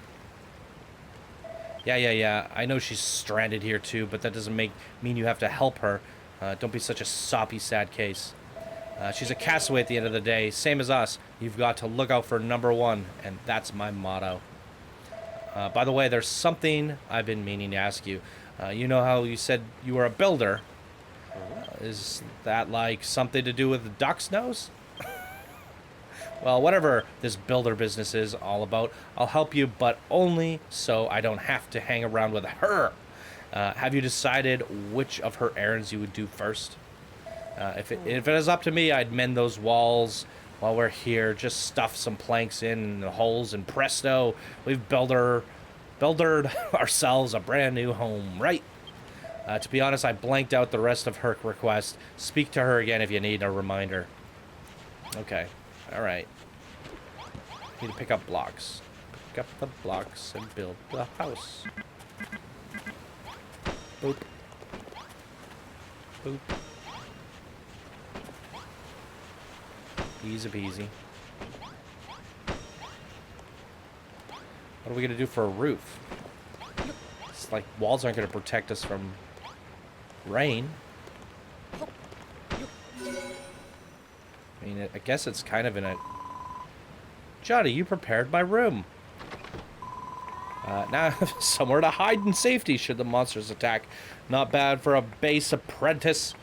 Yeah. I know she's stranded here too, but that doesn't mean you have to help her. Don't be such a soppy, sad case. She's a castaway at the end of the day, same as us. You've got to look out for number 1, and that's my motto. By the way, there's something I've been meaning to ask you. You know how you said you were a builder? Is that like something to do with the duck's nose? Well, whatever this builder business is all about, I'll help you, but only so I don't have to hang around with her. Have you decided which of her errands you would do first? If it is up to me, I'd mend those walls while we're here. Just stuff some planks in the holes, and presto, we've buildered ourselves a brand new home, right? To be honest, I blanked out the rest of her request. Speak to her again if you need a reminder. Okay. All right. Need to pick up blocks. Pick up the blocks and build the house. Boop. Boop. Easy peasy. What are we going to do for a roof? It's like walls aren't going to protect us from rain. I mean, I guess it's kind of in a... Johnny, you prepared my room. Now, somewhere to hide in safety should the monsters attack. Not bad for a base apprentice.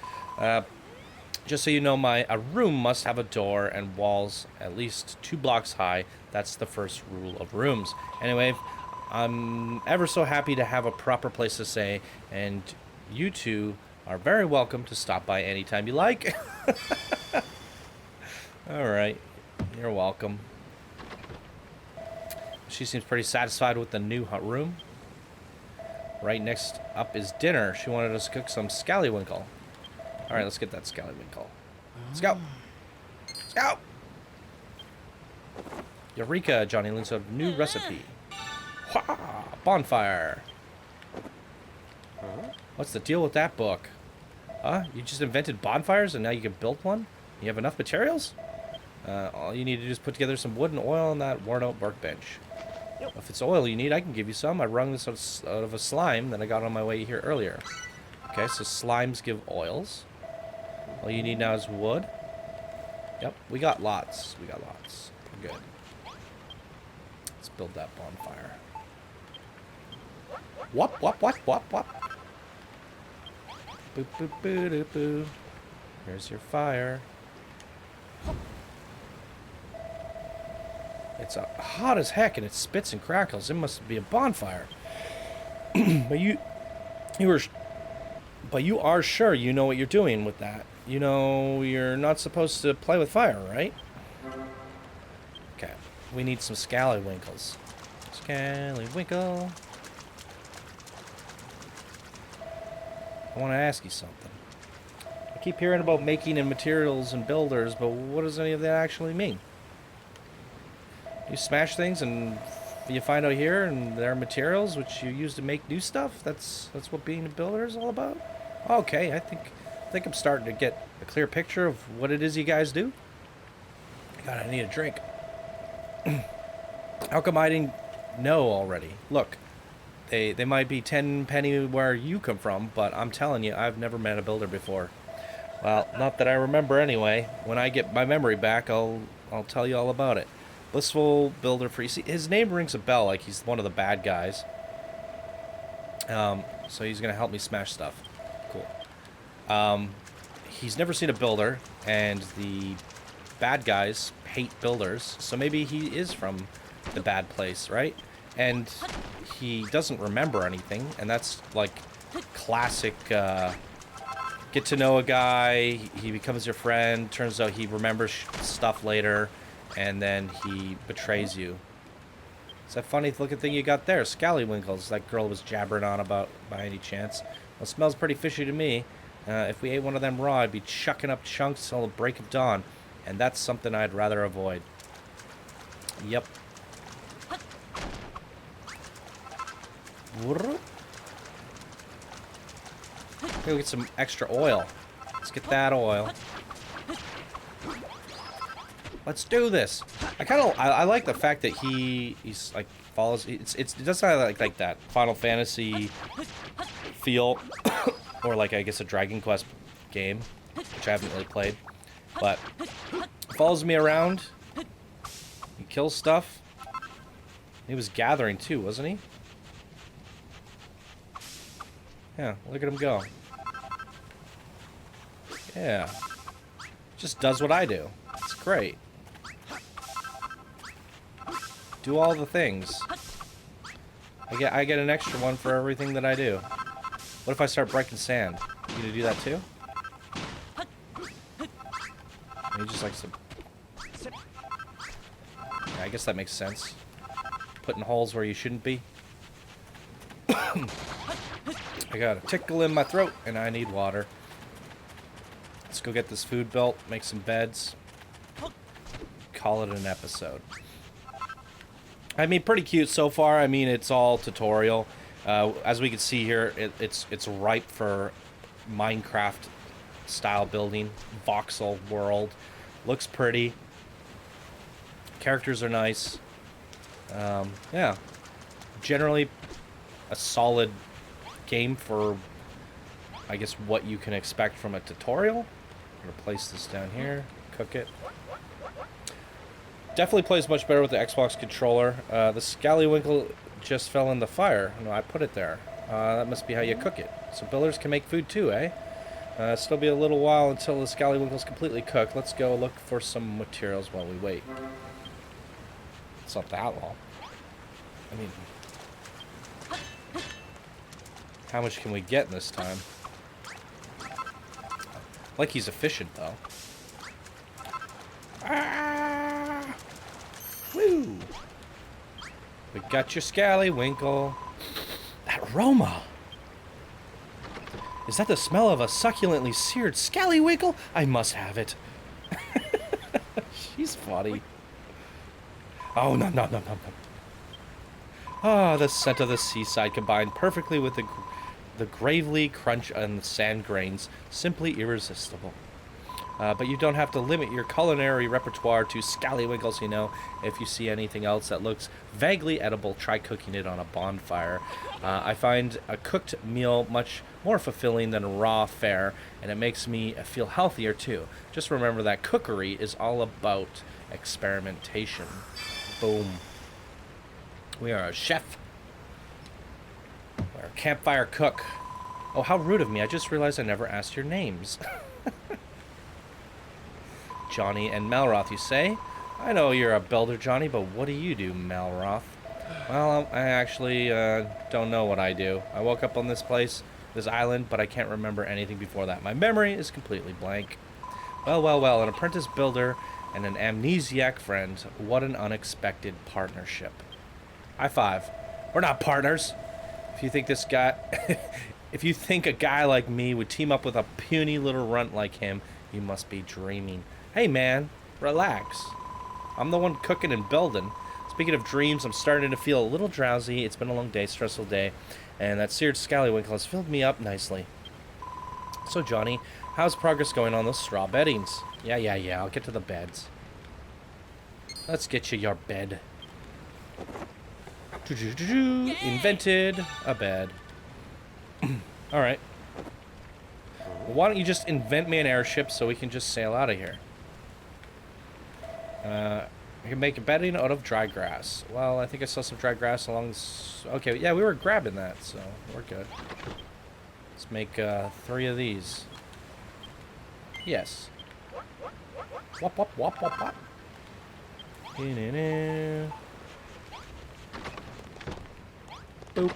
Just so you know, a room must have a door and walls at least 2 blocks high. That's the first rule of rooms. Anyway, I'm ever so happy to have a proper place to stay, and you two are very welcome to stop by anytime you like. Alright, you're welcome. She seems pretty satisfied with the new room. Right next up is dinner. She wanted us to cook some scallywinkle. Alright, let's get that scallywinkle. Let's go! Let's go! Eureka! Johnny links a new recipe. Wah! Bonfire! What's the deal with that book? Huh? You just invented bonfires and now you can build one? You have enough materials? All you need to do is put together some wood and oil on that worn-out workbench. If it's oil you need, I can give you some. I wrung this out of a slime that I got on my way here earlier. Okay, so slimes give oils. All you need now is wood. Yep, we got lots. We got lots. We're good. Let's build that bonfire. Whop, whop, whop, whop, whop. Boop, boop, boo, doo, boo. Here's your fire. It's hot as heck and it spits and crackles. It must be a bonfire. But you are sure you know what you're doing with that. You know you're not supposed to play with fire, right? Okay. We need some scallywinkles. Scallywinkle. I want to ask you something. I keep hearing about making and materials and builders, but what does any of that actually mean? You smash things and you find out here and there are materials which you use to make new stuff? That's what being a builder is all about? Okay, I think I'm starting to get a clear picture of what it is you guys do. God, I need a drink. How come I didn't know already? Look, they might be 10 penny where you come from, but I'm telling you, I've never met a builder before. Well, not that I remember anyway. When I get my memory back, I'll tell you all about it. Blissful builder free. See, his name rings a bell, like he's one of the bad guys. So he's gonna help me smash stuff. Cool. He's never seen a builder, and the bad guys hate builders, so maybe he is from the bad place, right? And he doesn't remember anything, and that's like classic get to know a guy, he becomes your friend, turns out he remembers stuff later, and then he betrays you. It's that funny looking thing you got there, scallywinkles, that girl was jabbering on about by any chance. Well, it smells pretty fishy to me. If we ate one of them raw, I'd be chucking up chunks till the break of dawn, and that's something I'd rather avoid. Yep. Go get some extra oil. Let's get that oil. Let's do this. I like the fact that he's like follows. It does sound like that Final Fantasy feel, or like I guess a Dragon Quest game, which I haven't really played, but follows me around. He kills stuff. He was gathering too, wasn't he? Yeah, look at him go. Yeah. Just does what I do. It's great. Do all the things. I get an extra one for everything that I do. What if I start breaking sand? You gonna do that too? He just likes to... Yeah, I guess that makes sense. Putting holes where you shouldn't be. I got a tickle in my throat, and I need water. Let's go get this food built, make some beds. Call it an episode. I mean, pretty cute so far. I mean, it's all tutorial. As we can see here, it's ripe for Minecraft style building. Voxel world. Looks pretty. Characters are nice. Yeah. Generally a solid game for, I guess, what you can expect from a tutorial. I'm gonna place this down here, cook it. Definitely plays much better with the Xbox controller. The Scallywinkle just fell in the fire. No, I put it there. That must be how you cook it. So builders can make food too, eh? Still be a little while until the Scallywinkle's completely cooked. Let's go look for some materials while we wait. It's not that long. I mean, how much can we get in this time? Like he's efficient, though. Ah! Woo! We got your Scallywinkle. That aroma! Is that the smell of a succulently seared Scallywinkle? I must have it. She's funny. Oh, no. Ah, the scent of the seaside combined perfectly with the gravely crunch and the sand grains. Simply irresistible. But you don't have to limit your culinary repertoire to Scallywinkles, you know. If you see anything else that looks vaguely edible, try cooking it on a bonfire. I find a cooked meal much more fulfilling than raw fare, and it makes me feel healthier too. Just remember that cookery is all about experimentation. Boom. We are a chef. We're a campfire cook. Oh, how rude of me. I just realized I never asked your names. Johnny and Malroth, you say? I know you're a builder, Johnny, but what do you do, Malroth? Well, I actually don't know what I do. I woke up on this island, but I can't remember anything before that. My memory is completely blank. Well, an apprentice builder and an amnesiac friend. What an unexpected partnership. High five. We're not partners. If you think if you think a guy like me would team up with a puny little runt like him, you must be dreaming. Hey man, relax. I'm the one cooking and building. Speaking of dreams, I'm starting to feel a little drowsy. It's been a long day, stressful day, and that seared Scallywinkle has filled me up nicely. So Johnny, how's progress going on those straw beddings? Yeah, I'll get to the beds. Let's get you your bed. Invented a bed. Alright. Well, why don't you just invent me an airship so we can just sail out of here? I can make a bedding out of dry grass. Well, I think I saw some dry grass along this... Okay, yeah, we were grabbing that, so we're good. Let's make 3 of these. Yes. Wop, wop, wop, wop, wop. Boop.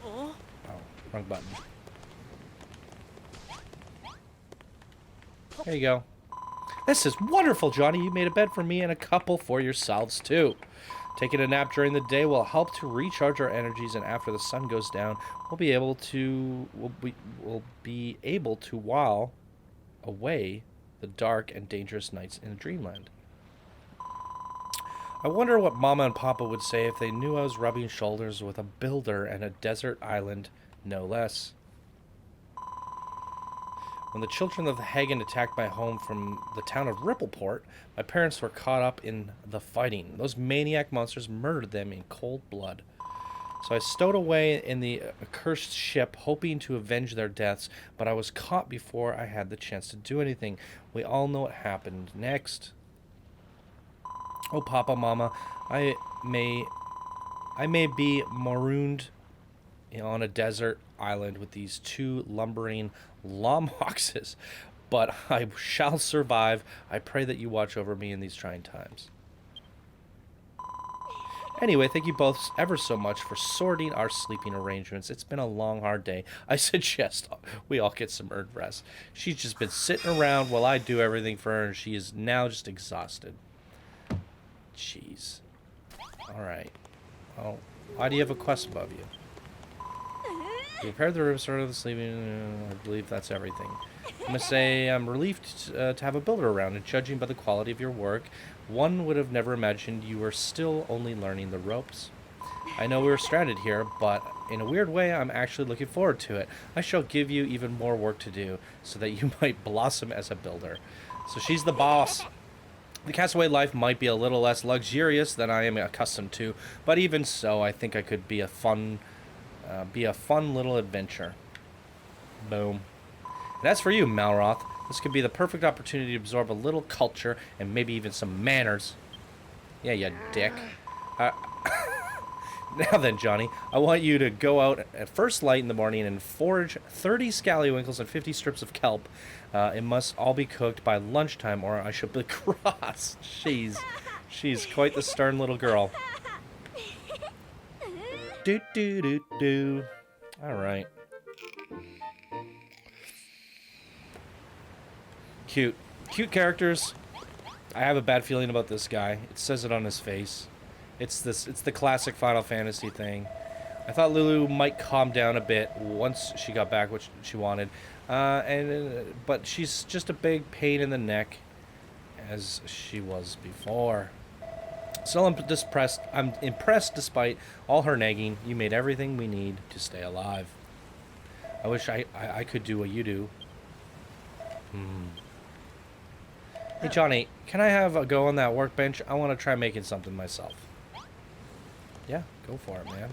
Oh, wrong button. There you go. This is wonderful, Johnny. You made a bed for me and a couple for yourselves, too. Taking a nap during the day will help to recharge our energies, and after the sun goes down, we'll be able to while away the dark and dangerous nights in dreamland. I wonder what Mama and Papa would say if they knew I was rubbing shoulders with a builder and a desert island, no less. When the children of the Hagen attacked my home from the town of Rippleport, my parents were caught up in the fighting. Those maniac monsters murdered them in cold blood. So I stowed away in the accursed ship, hoping to avenge their deaths, but I was caught before I had the chance to do anything. We all know what happened next. Oh, Papa, Mama, I may I may be marooned on a desert island with these two lumbering lomhoxes, but I shall survive. I pray that you watch over me in these trying times. Anyway, thank you both ever so much for sorting our sleeping arrangements. It's been a long, hard day. I suggest we all get some earned rest. She's just been sitting around while I do everything for her, and she is now just exhausted. Jeez. Alright. Well, why do you have a quest above you? You repaired the room, started the sleeping. I believe that's everything. I must say I'm relieved to have a builder around, and judging by the quality of your work, one would have never imagined you were still only learning the ropes. I know we were stranded here, but in a weird way, I'm actually looking forward to it. I shall give you even more work to do, so that you might blossom as a builder. So she's the boss. The castaway life might be a little less luxurious than I am accustomed to, but even so, I think I could be a fun little adventure. Boom. And as for you, Malroth, this could be the perfect opportunity to absorb a little culture and maybe even some manners. Yeah, you dick. Now then, Johnny, I want you to go out at first light in the morning and forage 30 scallywinkles and 50 strips of kelp. It must all be cooked by lunchtime or I shall be cross. She's quite the stern little girl. Do. All right. Cute characters. I have a bad feeling about this guy. It says it on his face. It's the classic Final Fantasy thing. I thought Lulu might calm down a bit once she got back what she wanted, but she's just a big pain in the neck, as she was before. Still, I'm impressed despite all her nagging. You made everything we need to stay alive. I wish I could do what you do. Hey, Johnny, can I have a go on that workbench? I want to try making something myself. Yeah, go for it, man.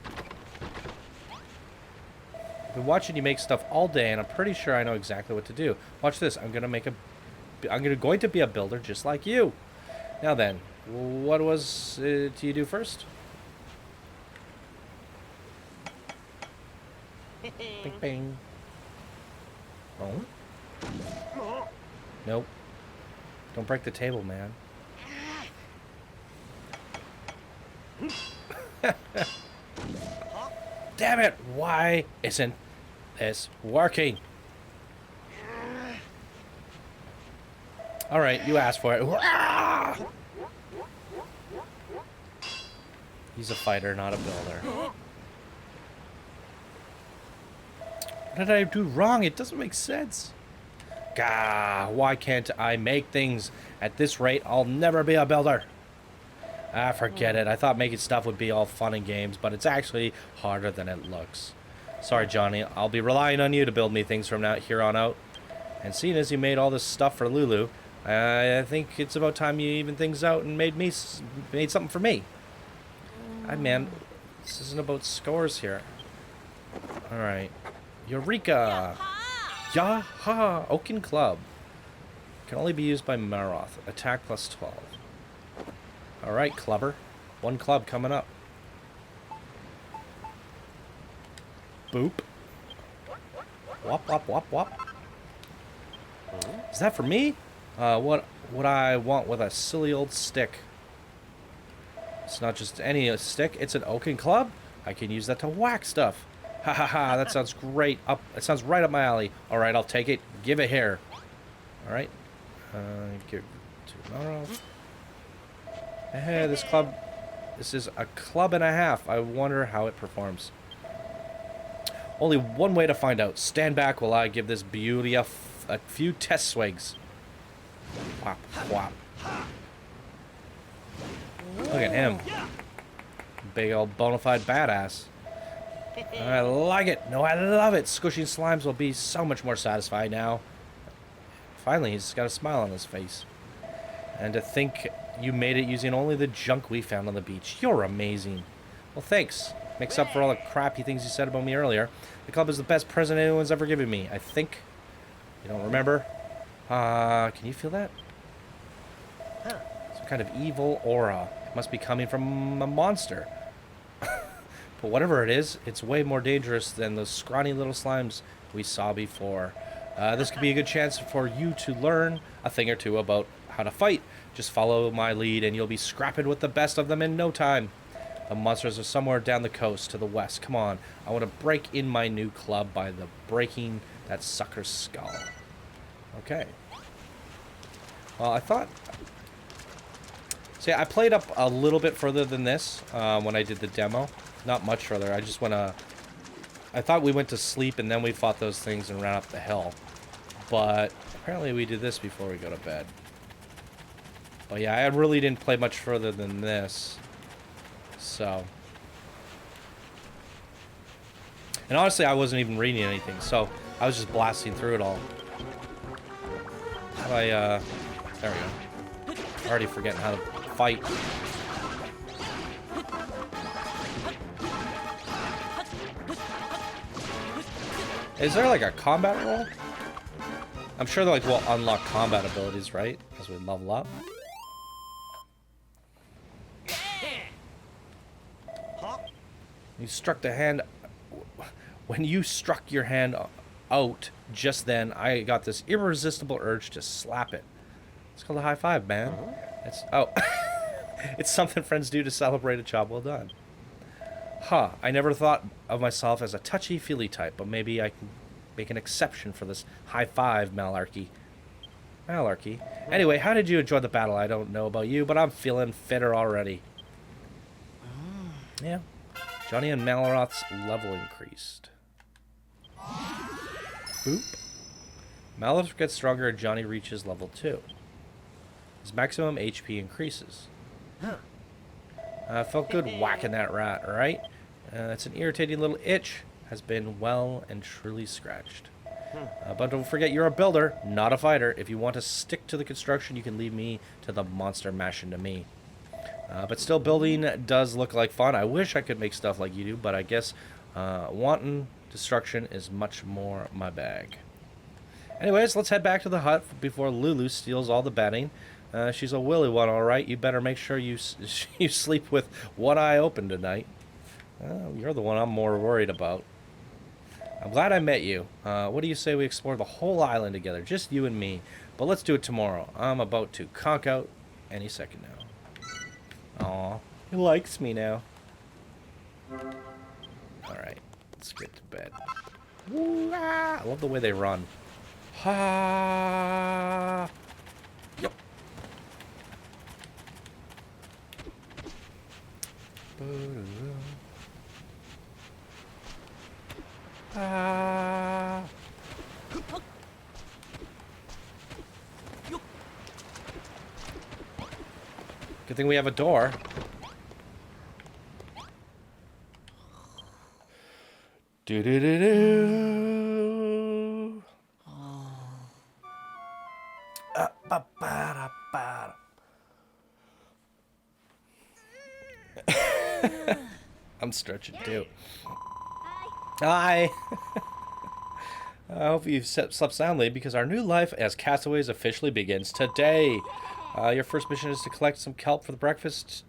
I've been watching you make stuff all day, and I'm pretty sure I know exactly what to do. Watch this. I'm going to be a builder just like you. Now then, what was it you do first? Bing, bing. Oh? Nope. Don't break the table, man. Damn it! Why isn't this working? Alright, you asked for it. He's a fighter, not a builder. What did I do wrong? It doesn't make sense. Gah, why can't I make things? At this rate, I'll never be a builder. Ah, forget it. I thought making stuff would be all fun and games, but it's actually harder than it looks. Sorry, Johnny. I'll be relying on you to build me things from here on out. And seeing as you made all this stuff for Lulu, I think it's about time you evened things out and made something for me. Man, this isn't about scores here. All right. Eureka! Yaha! Oaken Club. Can only be used by Malroth. Attack plus 12. Alright, clubber. One club coming up. Boop. Wop, wop, wop, wop. Is that for me? What would I want with a silly old stick? It's not just any stick, it's an oaken club. I can use that to whack stuff. Ha ha ha, that sounds great. It sounds right up my alley. Alright, I'll take it. Give it here. Alright. Give it to Malroth. Hey, this is a club and a half. I wonder how it performs. Only one way to find out. Stand back while I give this beauty a few test swigs. Whop, whop. Look at him. Big old bona fide badass. I like it. No, I love it. Squishing slimes will be so much more satisfying now. Finally, he's got a smile on his face. And to think you made it using only the junk we found on the beach. You're amazing. Well, thanks. Makes up for all the crappy things you said about me earlier. The club is the best present anyone's ever given me, I think. You don't remember? Can you feel that? Some kind of evil aura. It must be coming from a monster. But whatever it is, it's way more dangerous than those scrawny little slimes we saw before. This could be a good chance for you to learn a thing or two about how to fight. Just follow my lead and you'll be scrapping with the best of them in no time. The monsters are somewhere down the coast to the west. Come on, I want to break in my new club by the breaking that sucker's skull. Okay. Well, I thought... See, I played up a little bit further than this when I did the demo. Not much further. I just went to... I thought we went to sleep and then we fought those things and ran up the hill. But apparently we did this before we go to bed. But yeah, I really didn't play much further than this. So... And honestly, I wasn't even reading anything, so I was just blasting through it all. How do I, there we go. Already forgetting how to fight. Is there like a combat roll? I'm sure like we'll unlock combat abilities, right? As we level up. You struck the hand... When you struck your hand out just then, I got this irresistible urge to slap it. It's called a high five, man. It's... Oh. It's something friends do to celebrate a job well done. Huh. I never thought of myself as a touchy-feely type, but maybe I can make an exception for this high five malarkey. Malarkey. Anyway, how did you enjoy the battle? I don't know about you, but I'm feeling fitter already. Yeah. Johnny and Malroth's level increased. Boop. Malroth gets stronger and Johnny reaches level 2. His maximum HP increases. Felt good whacking that rat, right? It's an irritating little itch. Has been well and truly scratched. But don't forget, you're a builder, not a fighter. If you want to stick to the construction, you can leave me to the monster mashing to me. But still, building does look like fun. I wish I could make stuff like you do, but I guess wanton destruction is much more my bag. Anyways, let's head back to the hut before Lulu steals all the bedding. She's a willy one, all right. You better make sure you sleep with one eye open tonight. You're the one I'm more worried about. I'm glad I met you. What do you say we explore the whole island together, just you and me? But let's do it tomorrow. I'm about to conk out any second now. Aw, he likes me now. Alright, let's get to bed. Woo-ah! I love the way they run. Ha! Yep. Ah! Good thing we have a door. Do do do do. Ba ba ba. I'm stretching too. Hi. I hope you've slept soundly because our new life as castaways officially begins today. Your first mission is to collect some kelp for the breakfast.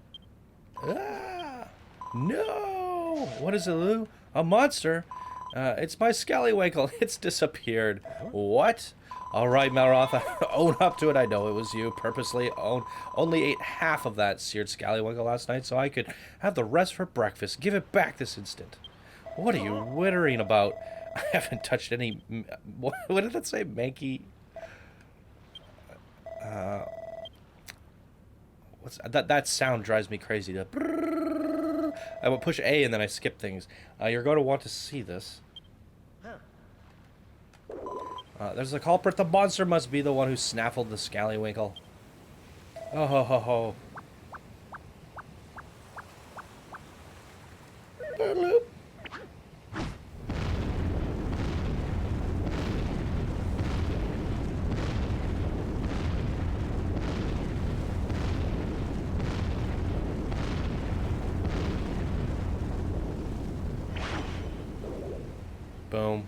Ah, no! What is it, Lulu? A monster? It's my scallywinkle. It's disappeared. What? All right, Malroth, own up to it. I know it was you. Purposely only ate half of that seared scallywinkle last night so I could have the rest for breakfast. Give it back this instant. What are you wittering about? I haven't touched any... What did that say? Manky... That sound drives me crazy. I would push A and then I skip things. You're going to want to see this. There's a culprit. The monster must be the one who snaffled the scallywinkle. Oh ho ho ho. Boop. Boom.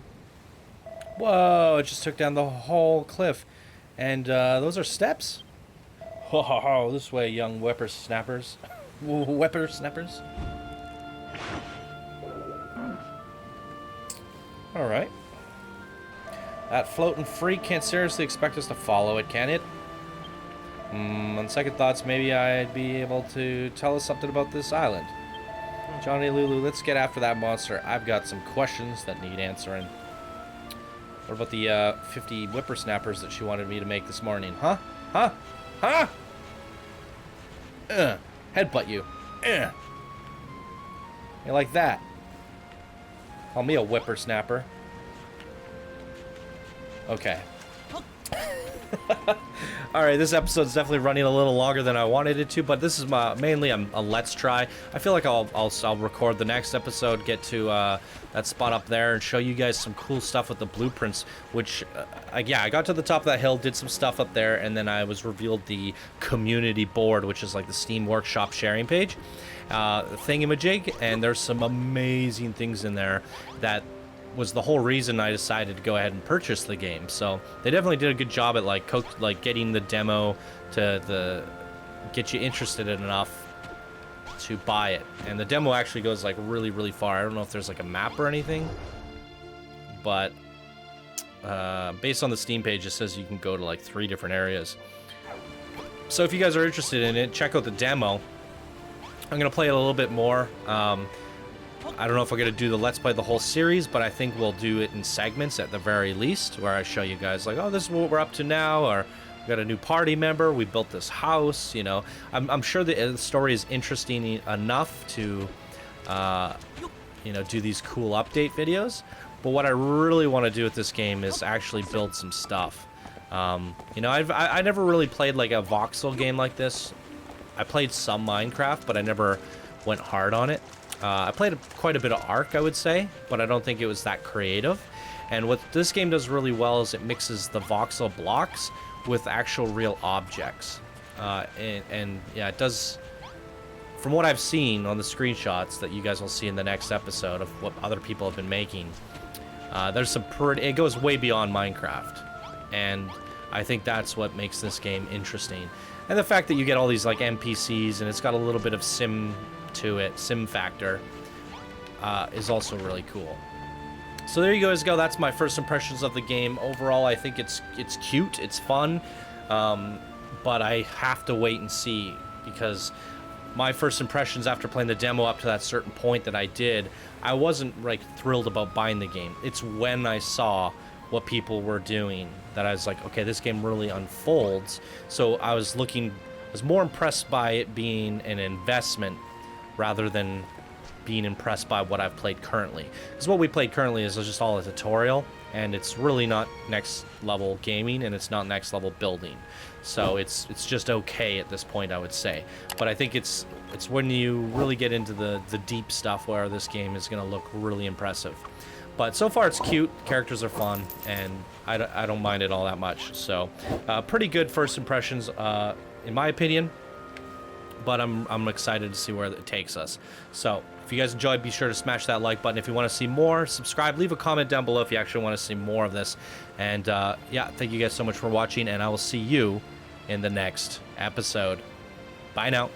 Whoa, it just took down the whole cliff. And those are steps? Ho ho ho, this way, young whippersnappers. Whippersnappers. All right. That floating freak can't seriously expect us to follow it, can it? On second thoughts, maybe I'd be able to tell us something about this island. Johnny, Lulu, let's get after that monster. I've got some questions that need answering. What about the 50 whippersnappers that she wanted me to make this morning? Huh? Huh? Huh? Headbutt you. You like that? Call me a whippersnapper. Okay. Alright, this episode's definitely running a little longer than I wanted it to, but this is mainly a let's try. I feel like I'll record the next episode, get to that spot up there, and show you guys some cool stuff with the blueprints, which, yeah, I got to the top of that hill, did some stuff up there, and then I was revealed the community board, which is like the Steam Workshop sharing page, thingamajig, and there's some amazing things in there that was the whole reason I decided to go ahead and purchase the game. So they definitely did a good job at like getting the demo to get you interested in enough to buy it. And the demo actually goes like really far. I don't know if there's like a map or anything, but based on the Steam page, it says you can go to like 3 different areas. So if you guys are interested in it, check out the demo. I'm gonna play it a little bit more. I don't know if we're going to do the Let's Play the whole series, but I think we'll do it in segments at the very least, where I show you guys, like, oh, this is what we're up to now, or we got a new party member, we built this house, you know. I'm sure the story is interesting enough to, you know, do these cool update videos, but what I really want to do with this game is actually build some stuff. You know, I never really played, like, a voxel game like this. I played some Minecraft, but I never went hard on it. I played quite a bit of Ark, I would say, but I don't think it was that creative. And what this game does really well is it mixes the voxel blocks with actual real objects. And yeah, it does, from what I've seen on the screenshots that you guys will see in the next episode of what other people have been making, there's some pretty, it goes way beyond Minecraft. And I think that's what makes this game interesting. And the fact that you get all these like NPCs and it's got a little bit of sim to it, sim factor, is also really cool. So there you guys go. That's my first impressions of the game. Overall, I think it's cute, it's fun, but I have to wait and see, because my first impressions after playing the demo up to that certain point that I did, I wasn't like thrilled about buying the game. It's when I saw what people were doing that I was like, okay, this game really unfolds. So I was more impressed by it being an investment rather than being impressed by what I've played currently. Because what we played currently is just all a tutorial, and it's really not next level gaming, and it's not next level building. So it's just okay at this point, I would say. But I think it's when you really get into the deep stuff where this game is going to look really impressive. But so far it's cute, characters are fun, and I don't mind it all that much. So pretty good first impressions, in my opinion. But I'm excited to see where it takes us. So if you guys enjoyed, be sure to smash that like button. If you want to see more, subscribe, leave a comment down below if you actually want to see more of this. And yeah, thank you guys so much for watching, and I will see you in the next episode. Bye now.